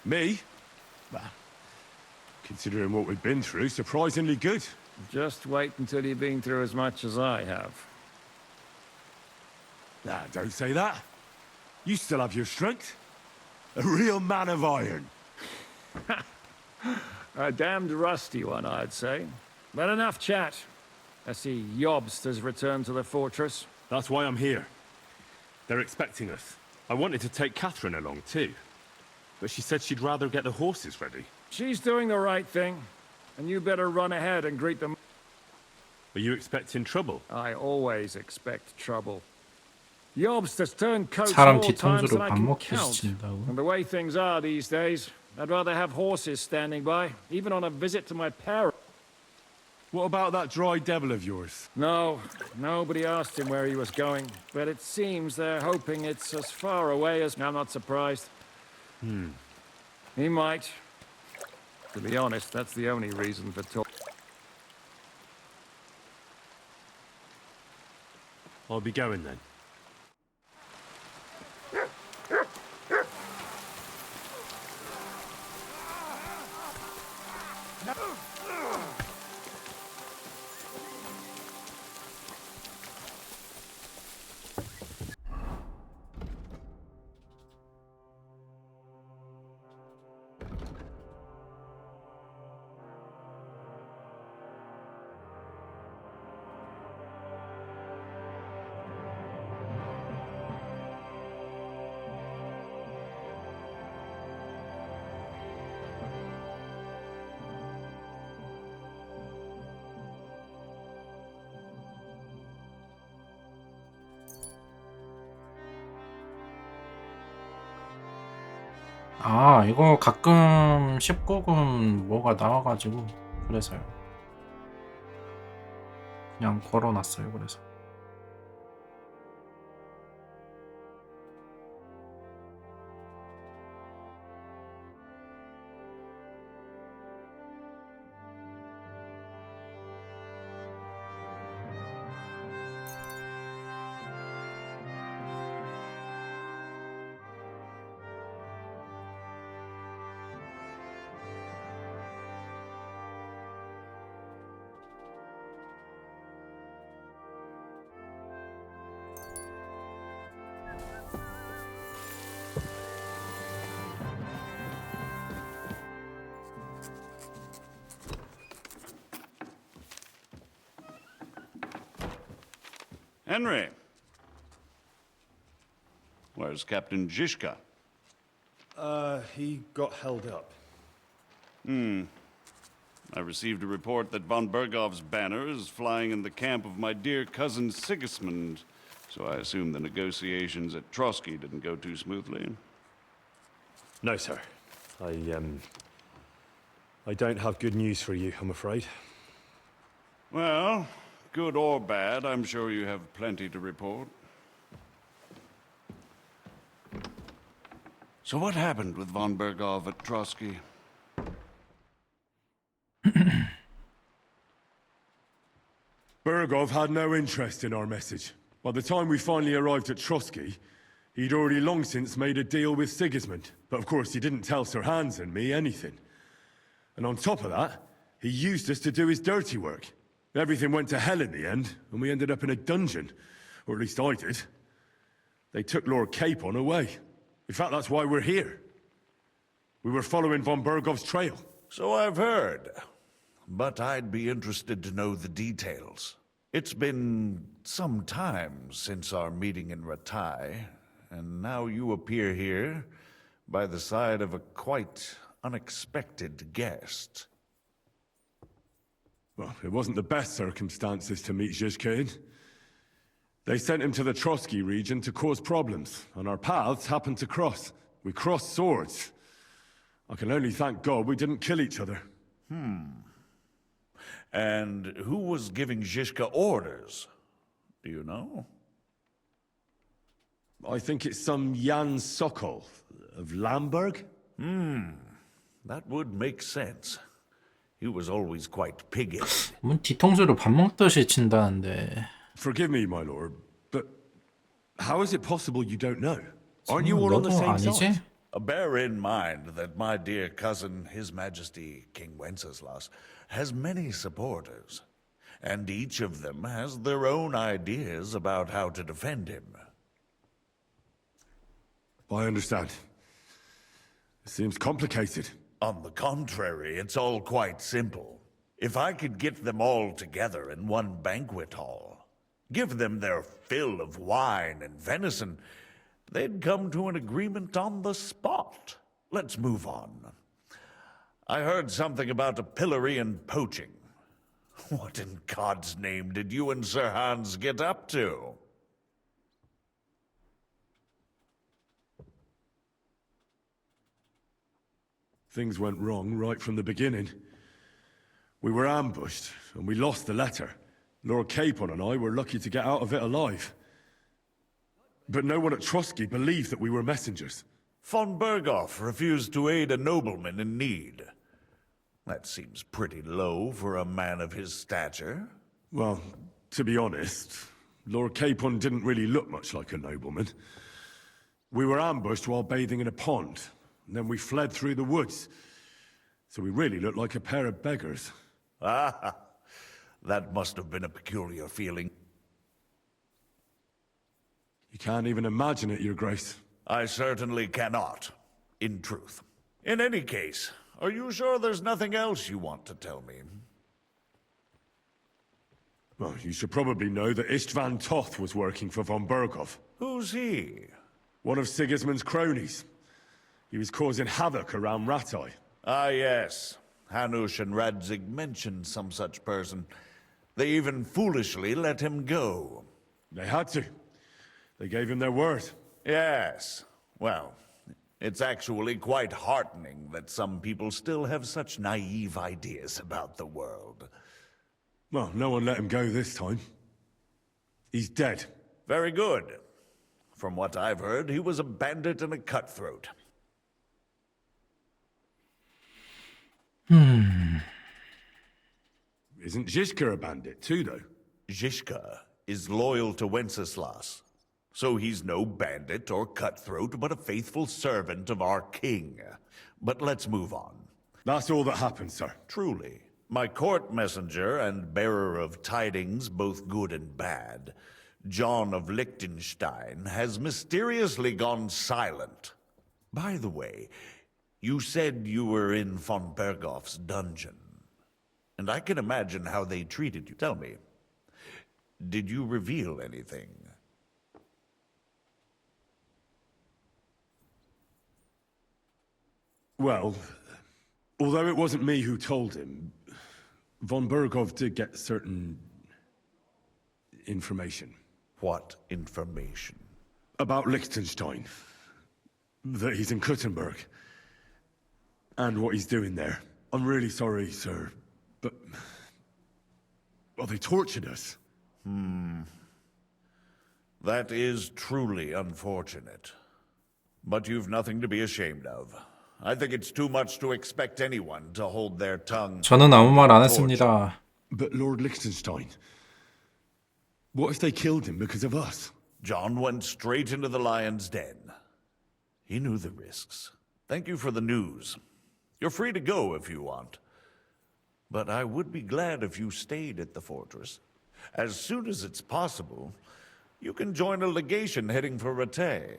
Me? Well, considering what we've been through, surprisingly good. Just wait until you've been through as much as I have. Nah, don't say that. You still have your strength. A real man of iron. A damned rusty one, I'd say. But enough chat. I see Jobst has returned to the fortress. That's why I'm here. They're expecting us. I wanted to take Catherine along too, but she said she'd rather get the horses ready. She's doing the right thing, and you better run ahead and greet them. Are you expecting trouble? I always expect trouble. Jobst has turned coats 사람 more times 뒤통수로 than I 밥 can 먹듯이 count. 친다고? And the way things are these days, I'd rather have horses standing by, even on a visit to my parents. What about that dry devil of yours? No, nobody asked him where he was going, but it seems they're hoping it's as far away as... I'm not surprised. He might. To be honest, that's the only reason for talk. I'll be going then. 아, 이거 가끔 19금 뭐가 나와가지고 그래서요. 그냥 걸어놨어요. 그래서. Henry. Where's Captain Zizka? He got held up. I received a report that von Bergov's banner is flying in the camp of my dear cousin Sigismund, so I assume the negotiations at Trotsky didn't go too smoothly. No, sir. I don't have good news for you, I'm afraid. Well, good or bad, I'm sure you have plenty to report. So what happened with von Bergov at Trotsky? Bergov had no interest in our message. By the time we finally arrived at Trotsky, he'd already long since made a deal with Sigismund. But of course, he didn't tell Sir Hans and me anything. And on top of that, he used us to do his dirty work. Everything went to hell in the end, and we ended up in a dungeon. Or at least I did. They took Lord Capon away. In fact, that's why we're here. We were following von Bergov's trail. So I've heard. But I'd be interested to know the details. It's been some time since our meeting in Ratai, and now you appear here by the side of a quite unexpected guest. Well, it wasn't the best circumstances to meet Zizka in. They sent him to the Trotsky region to cause problems, and our paths happened to cross. We crossed swords. I can only thank God we didn't kill each other. And who was giving Zizka orders? Do you know? I think it's some Jan Sokol of Lamberg. That would make sense. He was always quite piggish. 문 뒤통수로 밥 먹듯이 친다는데. Forgive me, my lord, but how is it possible you don't know? Aren't you all on the 너도 same 아니지? side? Bear in mind that my dear cousin, His Majesty King Wenceslas, has many supporters, and each of them has their own ideas about how to defend him. I understand. It seems complicated. On the contrary, it's all quite simple. If I could get them all together in one banquet hall, give them their fill of wine and venison, they'd come to an agreement on the spot. Let's move on. I heard something about a pillory and poaching. What in God's name did you and Sir Hans get up to? Things went wrong right from the beginning. We were ambushed, and we lost the letter. Lord Capon and I were lucky to get out of it alive. But no one at Trotsky believed that we were messengers. Von Berghoff refused to aid a nobleman in need. That seems pretty low for a man of his stature. Well, to be honest, Lord Capon didn't really look much like a nobleman. We were ambushed while bathing in a pond, and then we fled through the woods. So we really looked like a pair of beggars. Ah, that must have been a peculiar feeling. You can't even imagine it, Your Grace. I certainly cannot, in truth. In any case, are you sure there's nothing else you want to tell me? Well, you should probably know that Istvan Toth was working for von Bergov. Who's he? One of Sigismund's cronies. He was causing havoc around Ratai. Ah, yes. Hanush and Radzig mentioned some such person. They even foolishly let him go. They had to. They gave him their word. Yes. Well, It's actually quite heartening that some people still have such naive ideas about the world. Well, no one let him go this time. He's dead. Very good. From what I've heard, he was a bandit and a cutthroat. Isn't Zhishka a bandit too, though? Zhishka is loyal to Wenceslas, so he's no bandit or cutthroat, but a faithful servant of our king. But let's move on. That's all that happened, sir. Truly. My court messenger and bearer of tidings, both good and bad, John of Liechtenstein, has mysteriously gone silent. By the way, you said you were in von Bergoff's dungeon, and I can imagine how they treated you. Tell me, did you reveal anything? Well, although it wasn't me who told him, von Berghoff did get certain information. What information? About Liechtenstein. That he's in Kuttenberg. And what he's doing there. I'm really sorry, sir, but... well, they tortured us. That is truly unfortunate. But you've nothing to be ashamed of. I think it's too much to expect anyone to hold their tongue. 저는 아무 말 안 했습니다. But Lord Liechtenstein... what if they killed him because of us? John went straight into the lion's den. He knew the risks. Thank you for the news. You're free to go if you want. But I would be glad if you stayed at the fortress. As soon as it's possible, you can join a legation heading for Rattay.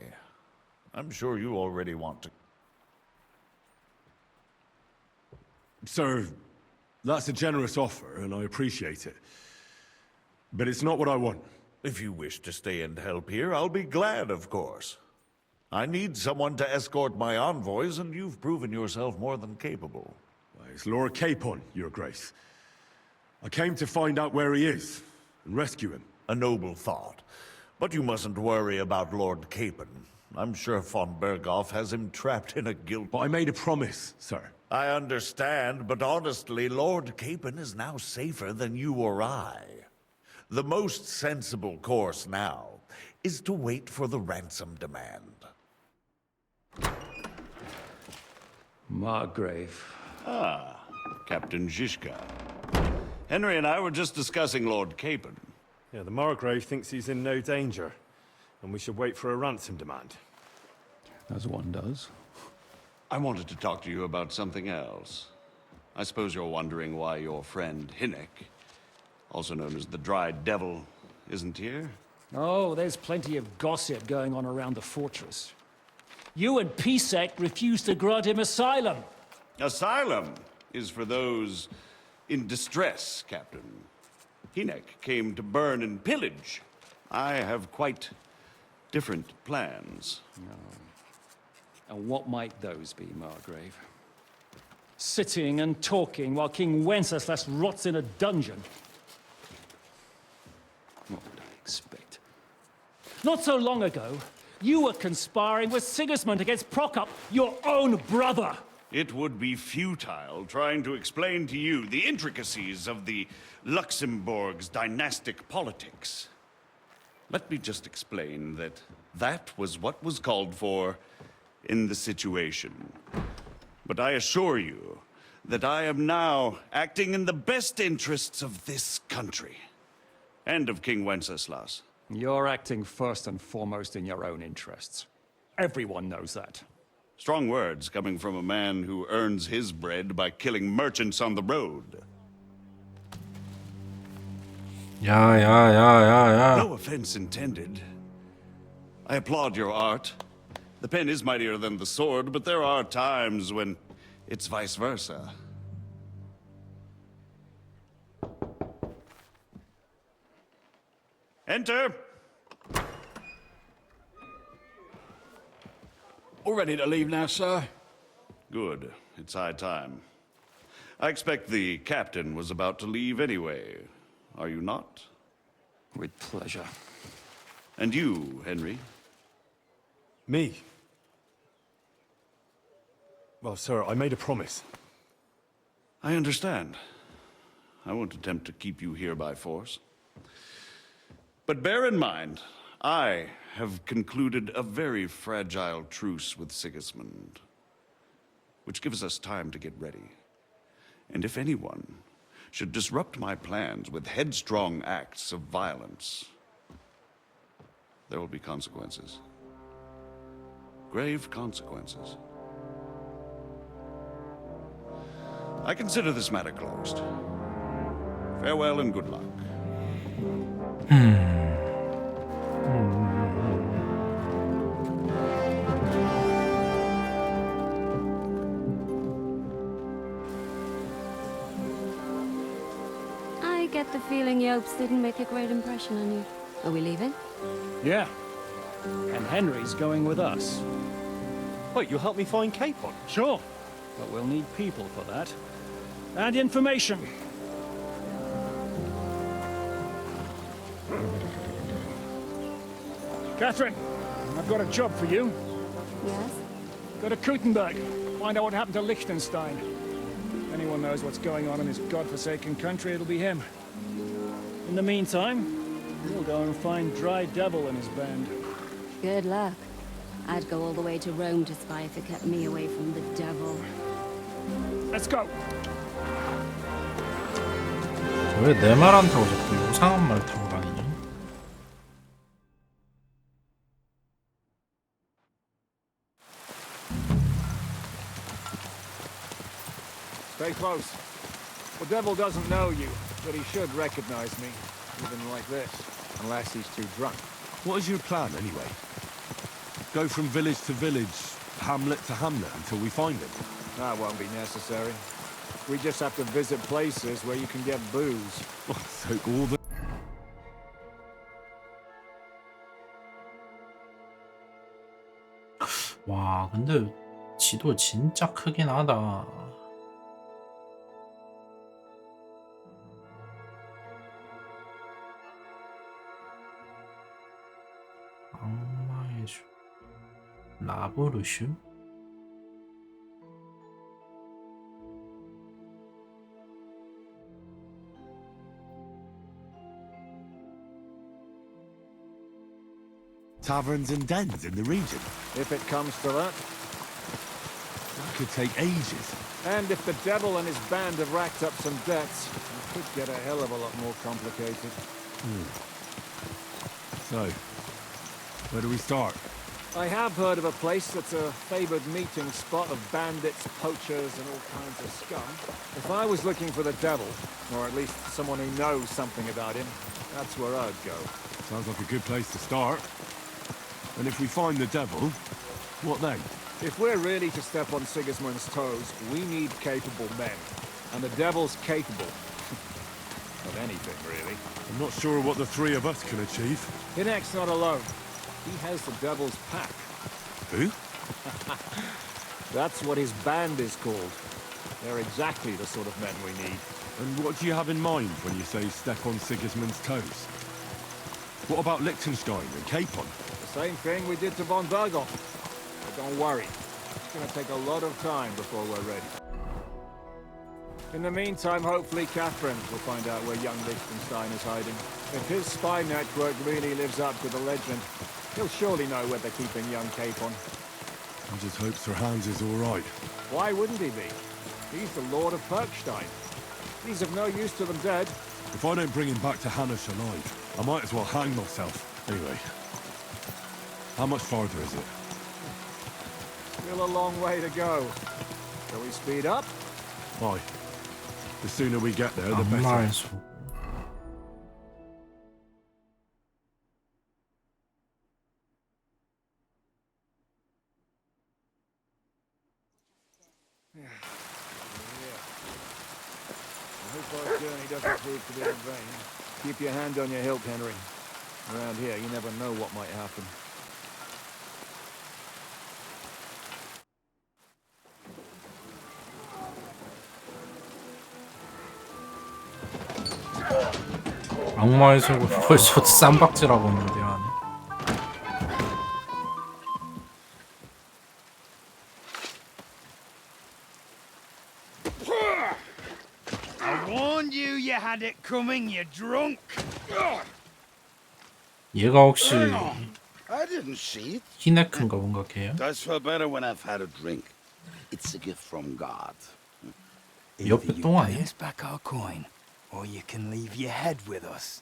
I'm sure you already want to. Sir, that's a generous offer, and I appreciate it. But it's not what I want. If you wish to stay and help here, I'll be glad, of course. I need someone to escort my envoys, and you've proven yourself more than capable. It's Lord Capon, Your Grace. I came to find out where he is, and rescue him. A noble thought. But you mustn't worry about Lord Capon. I'm sure von Bergoff has him trapped in a guilt... But I made a promise, sir. I understand, but honestly, Lord Capon is now safer than you or I. The most sensible course now is to wait for the ransom demand. Margrave. Ah, Captain Zhishka. Henry and I were just discussing Lord Capon. Yeah, the Margrave thinks he's in no danger, and we should wait for a ransom demand. As one does. I wanted to talk to you about something else. I suppose you're wondering why your friend Hinnek, also known as the Dried Devil, isn't here? Oh, there's plenty of gossip going on around the fortress. You and Pisek refused to grant him asylum. Asylum is for those in distress, Captain. Hinnek came to burn and pillage. I have quite different plans. And what might those be, Margrave? Sitting and talking while King Wenceslas rots in a dungeon. What would I expect? Not so long ago, you were conspiring with Sigismund against Prokop, your own brother. It would be futile trying to explain to you the intricacies of the Luxembourg's dynastic politics. Let me just explain that that was what was called for in the situation. But I assure you that I am now acting in the best interests of this country and of King Wenceslas. You're acting first and foremost in your own interests. Everyone knows that. Strong words coming from a man who earns his bread by killing merchants on the road. 야. No offense intended. I applaud your art. The pen is mightier than the sword, but there are times when it's vice versa. Enter! All ready to leave now, sir? Good. It's high time. I expect the captain was about to leave anyway. Are you not? With pleasure. And you, Henry? Me? Well, sir, I made a promise. I understand. I won't attempt to keep you here by force. But bear in mind, I have concluded a very fragile truce with Sigismund, which gives us time to get ready. And if anyone should disrupt my plans with headstrong acts of violence, there will be consequences. Grave consequences. I consider this matter closed. Farewell and good luck. I get the feeling Yopes didn't make a great impression on you. Are we leaving? Yeah. And Henry's going with us. Wait, you'll help me find Capon? Sure. But we'll need people for that. And information. Catherine, I've got a job for you. Yes? Go to Kuttenberg. Find out what happened to Liechtenstein. If anyone knows what's going on in this godforsaken country, it'll be him. In the meantime, we'll go and find Dry Devil and his band. Good luck. I'd go all the way to Rome to spy if it kept me away from the devil. Let's go. 왜 내 말 안 타고 자꾸 이상한 말 타고 다니니? Stay close. The devil doesn't know you, but he should recognize me, even like this. Unless he's too drunk. What is your plan, anyway? Go from village to village, hamlet to hamlet, until we find him? That won't be necessary. We just have to visit places where you can get booze. So all the... 와, 근데 지도 진짜 크긴 하다. 악마의 슈 라브루슈? Taverns and dens in the region? If it comes to that. That could take ages. And if the devil and his band have racked up some debts, it could get a hell of a lot more complicated. So, where do we start? I have heard of a place that's a favored meeting spot of bandits, poachers, and all kinds of scum. If I was looking for the devil, or at least someone who knows something about him, that's where I'd go. Sounds like a good place to start. And if we find the devil, what then? If we're really to step on Sigismund's toes, we need capable men. And the devil's capable. Of anything, really. I'm not sure what the three of us can achieve. Hinek's not alone. He has the devil's pack. Who? That's what his band is called. They're exactly the sort of men we need. And what do you have in mind when you say step on Sigismund's toes? What about Liechtenstein and Capon? The same thing we did to von Berghoff. But don't worry. It's going to take a lot of time before we're ready. In the meantime, hopefully Catherine will find out where young Liechtenstein is hiding. If his spy network really lives up to the legend, he'll surely know where they're keeping young Capon. I just hope Sir Hans is all right. Why wouldn't he be? He's the Lord of Perkstein. He's of no use to them dead. If I don't bring him back to Hanush alive, I might as well hang myself. Anyway, how much farther is it? Still a long way to go. Shall we speed up? Why? The sooner we get there, the better. 악마의 소 I hope our journey doesn't prove to be in vain. Keep your hand on your hilt, Henry. Around here, you never know what might happen. 악마의 소굴 벌써 쌈박질하고 있는데요 안에. Warned you you had it coming, you drunk. 얘가 혹시 I didn't see it. 히네크인가 뭔가 걔야? Does feel better when I've had a drink. It's a gift from God. 옆에 똥 Pay 아니야? us back our coin, or you can leave your head with us.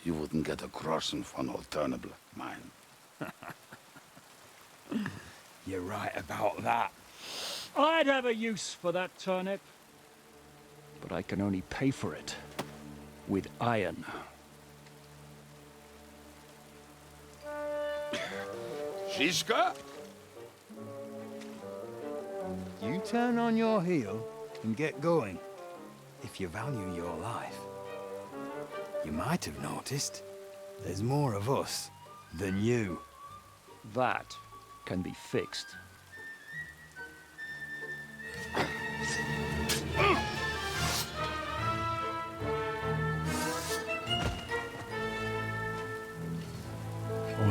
You wouldn't get a crossing for an alternative mine. You're right about that. I'd have a use for that turnip. But I can only pay for it with iron. Shishka? You turn on your heel and get going, if you value your life. You might have noticed there's more of us than you. That can be fixed.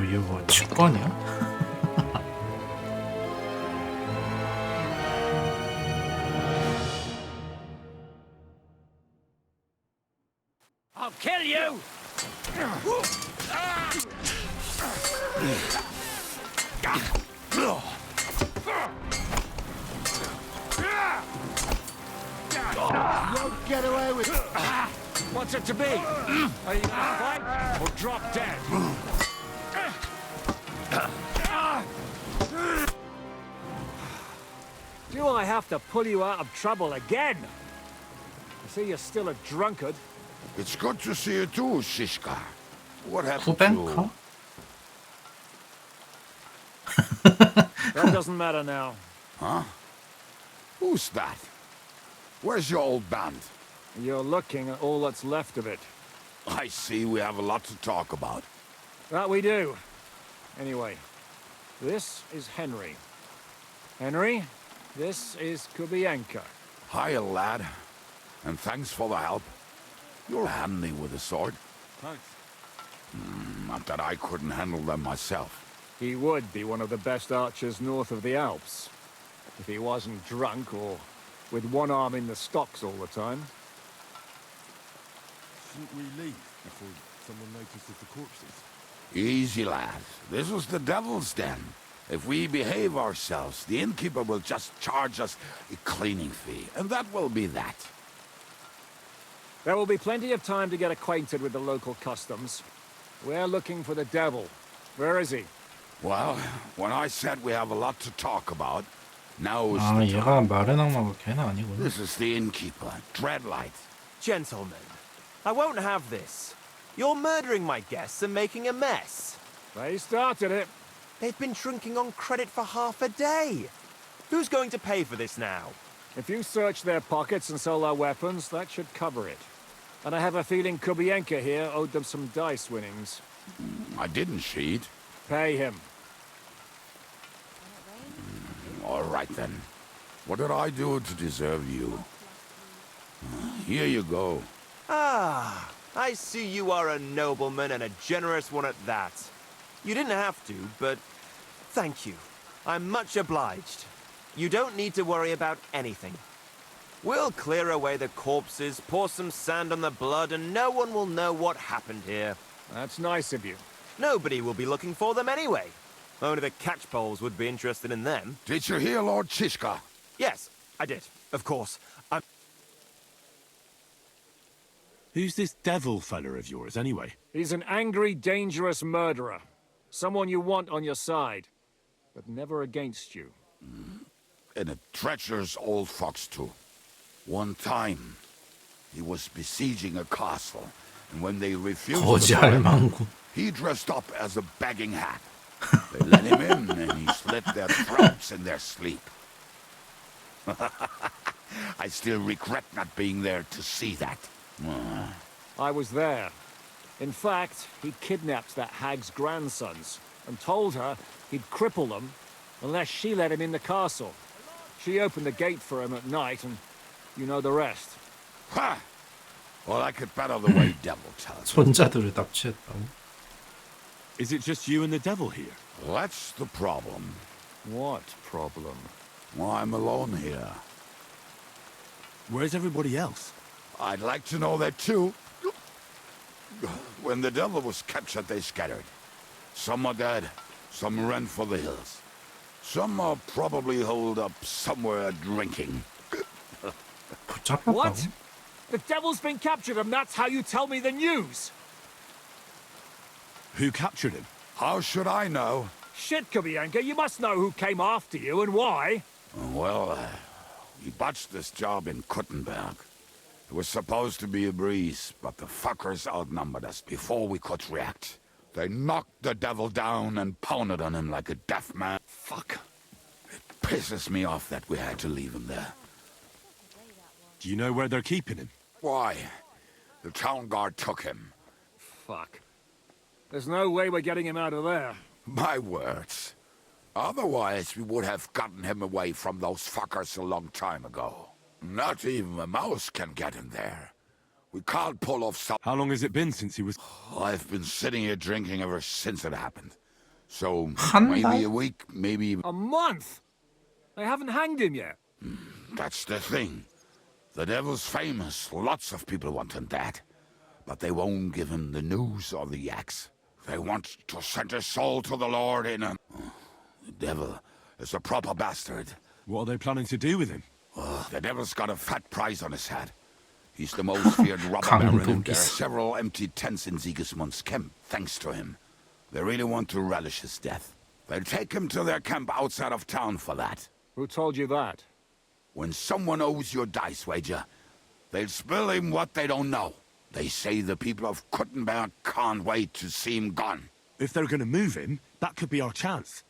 얘 뭐 직관이야? I'll kill you! Don't get away with it. What's it to be? Are you gonna fight or drop dead? Do I have to pull you out of trouble again? I see you're still a drunkard. It's good to see you too, Shishka. What happened 쿠벤카? That doesn't matter now. Huh? Who's that? Where's your old band? You're looking at all that's left of it. I see we have a lot to talk about. That we do. Anyway, this is Henry. Henry, this is Kubienka. Hiya, lad. And thanks for the help. You're handy with a sword. Thanks. Not that I couldn't handle them myself. He would be one of the best archers north of the Alps. If he wasn't drunk or with one arm in the stocks all the time. Shouldn't we leave before someone notices the corpses? Easy, lad. This was the Devil's Den. If we behave ourselves, the innkeeper will just charge us a cleaning fee, and that will be that. There will be plenty of time to get acquainted with the local customs. We're looking for the devil. Where is he? Well, when I said we have a lot to talk about, now is 아, the 얘가 time. 말은 악마가 걔는 아니구나. This is the innkeeper, Dreadlight. Gentlemen, I won't have this. You're murdering my guests and making a mess. They started it. They've been drinking on credit for half a day. Who's going to pay for this now? If you search their pockets and sell their weapons, that should cover it. And I have a feeling Kubienka here owed them some dice winnings. I didn't cheat. Pay him. All right, then. What did I do to deserve you? Here you go. Ah, I see you are a nobleman and a generous one at that. You didn't have to, but thank you. I'm much obliged. You don't need to worry about anything. We'll clear away the corpses, pour some sand on the blood, and no one will know what happened here. That's nice of you. Nobody will be looking for them anyway. Only the catchpoles would be interested in them. Did you hear Lord Shishka? Yes, I did. Of course. Who's this devil fella of yours, anyway? He's an angry, dangerous murderer. Someone you want on your side, but never against you. And a treacherous old fox, too. One time, he was besieging a castle, and when they refused 거지 to surrender, 할망구. he dressed up as a begging hat. They let him in, and he slit their throats in their sleep. I still regret not being there to see that. I was there. In fact, he kidnapped that hag's grandsons and told her he'd cripple them unless she let him in the castle. She opened the gate for him at night, and you know the rest. Ha! Well, I could bet on the way devil tells. 손자들을 납치했다고. Is it just you and the devil here? That's the problem. What problem? Well, I'm alone here. Where's everybody else? I'd like to know that too. When the devil was captured, they scattered. Some are dead, some ran for the hills. Some are probably holed up somewhere drinking. What? The devil's been captured and that's how you tell me the news? Who captured him? How should I know? Shit, Kubianka, you must know who came after you and why. Well, we botched this job in Kuttenberg. It was supposed to be a breeze, but the fuckers outnumbered us before we could react. They knocked the devil down and pounded on him like a deaf man. Fuck. It pisses me off that we had to leave him there. Do you know where they're keeping him? Why? The town guard took him. Fuck. There's no way we're getting him out of there. My words. Otherwise, we would have gotten him away from those fuckers a long time ago. Not even a mouse can get in there. We can't pull off some... How long has it been since he was... I've been sitting here drinking ever since it happened. So, 한 maybe 달? a week, maybe... A month? They haven't hanged him yet. That's the thing. The devil's famous. Lots of people want him dead. But they won't give him the news or the axe. They want to send his soul to the Lord in a... The devil is a proper bastard. What are they planning to do with him? The devil's got a fat price on his head. He's the most feared robber baron, and there are several empty tents in Sigismund's camp, thanks to him. They really want to relish his death. They'll take him to their camp outside of town for that. Who told you that? When someone owes you a dice wager, they'll spill him what they don't know. They say the people of Kuttenberg can't wait to see him gone. If they're going to move him, that could be our chance.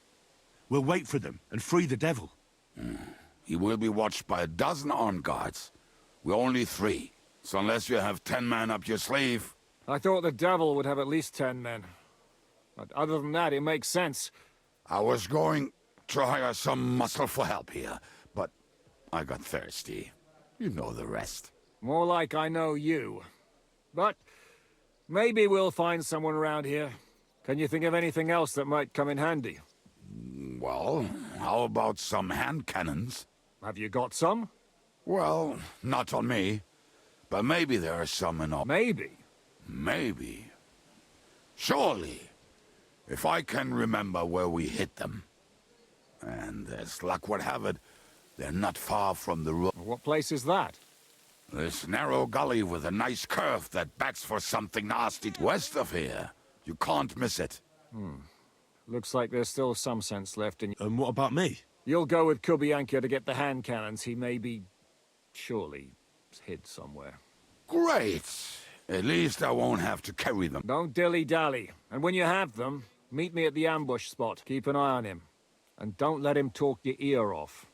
We'll wait for them and free the devil. He will be watched by a dozen armed guards. We're only 3. So unless you have 10 men up your sleeve... I thought the devil would have at least 10 men. But other than that, it makes sense. I was going to hire some muscle for help here, but I got thirsty. You know the rest. More like I know you. But maybe we'll find someone around here. Can you think of anything else that might come in handy? Well, how about some hand cannons? Have you got some? Well, not on me. But maybe there are some in all... Maybe? Maybe. Surely. If I can remember where we hit them. And as luck would have it, they're not far from the road. What place is that? This narrow gully with a nice curve that backs for something nasty west of here. You can't miss it. Looks like there's still some sense left in you. And what about me? You'll go with Kubianka to get the hand cannons. He may be... surely hid somewhere. Great! At least I won't have to carry them. Don't dilly-dally. And when you have them, meet me at the ambush spot. Keep an eye on him. And don't let him talk your ear off.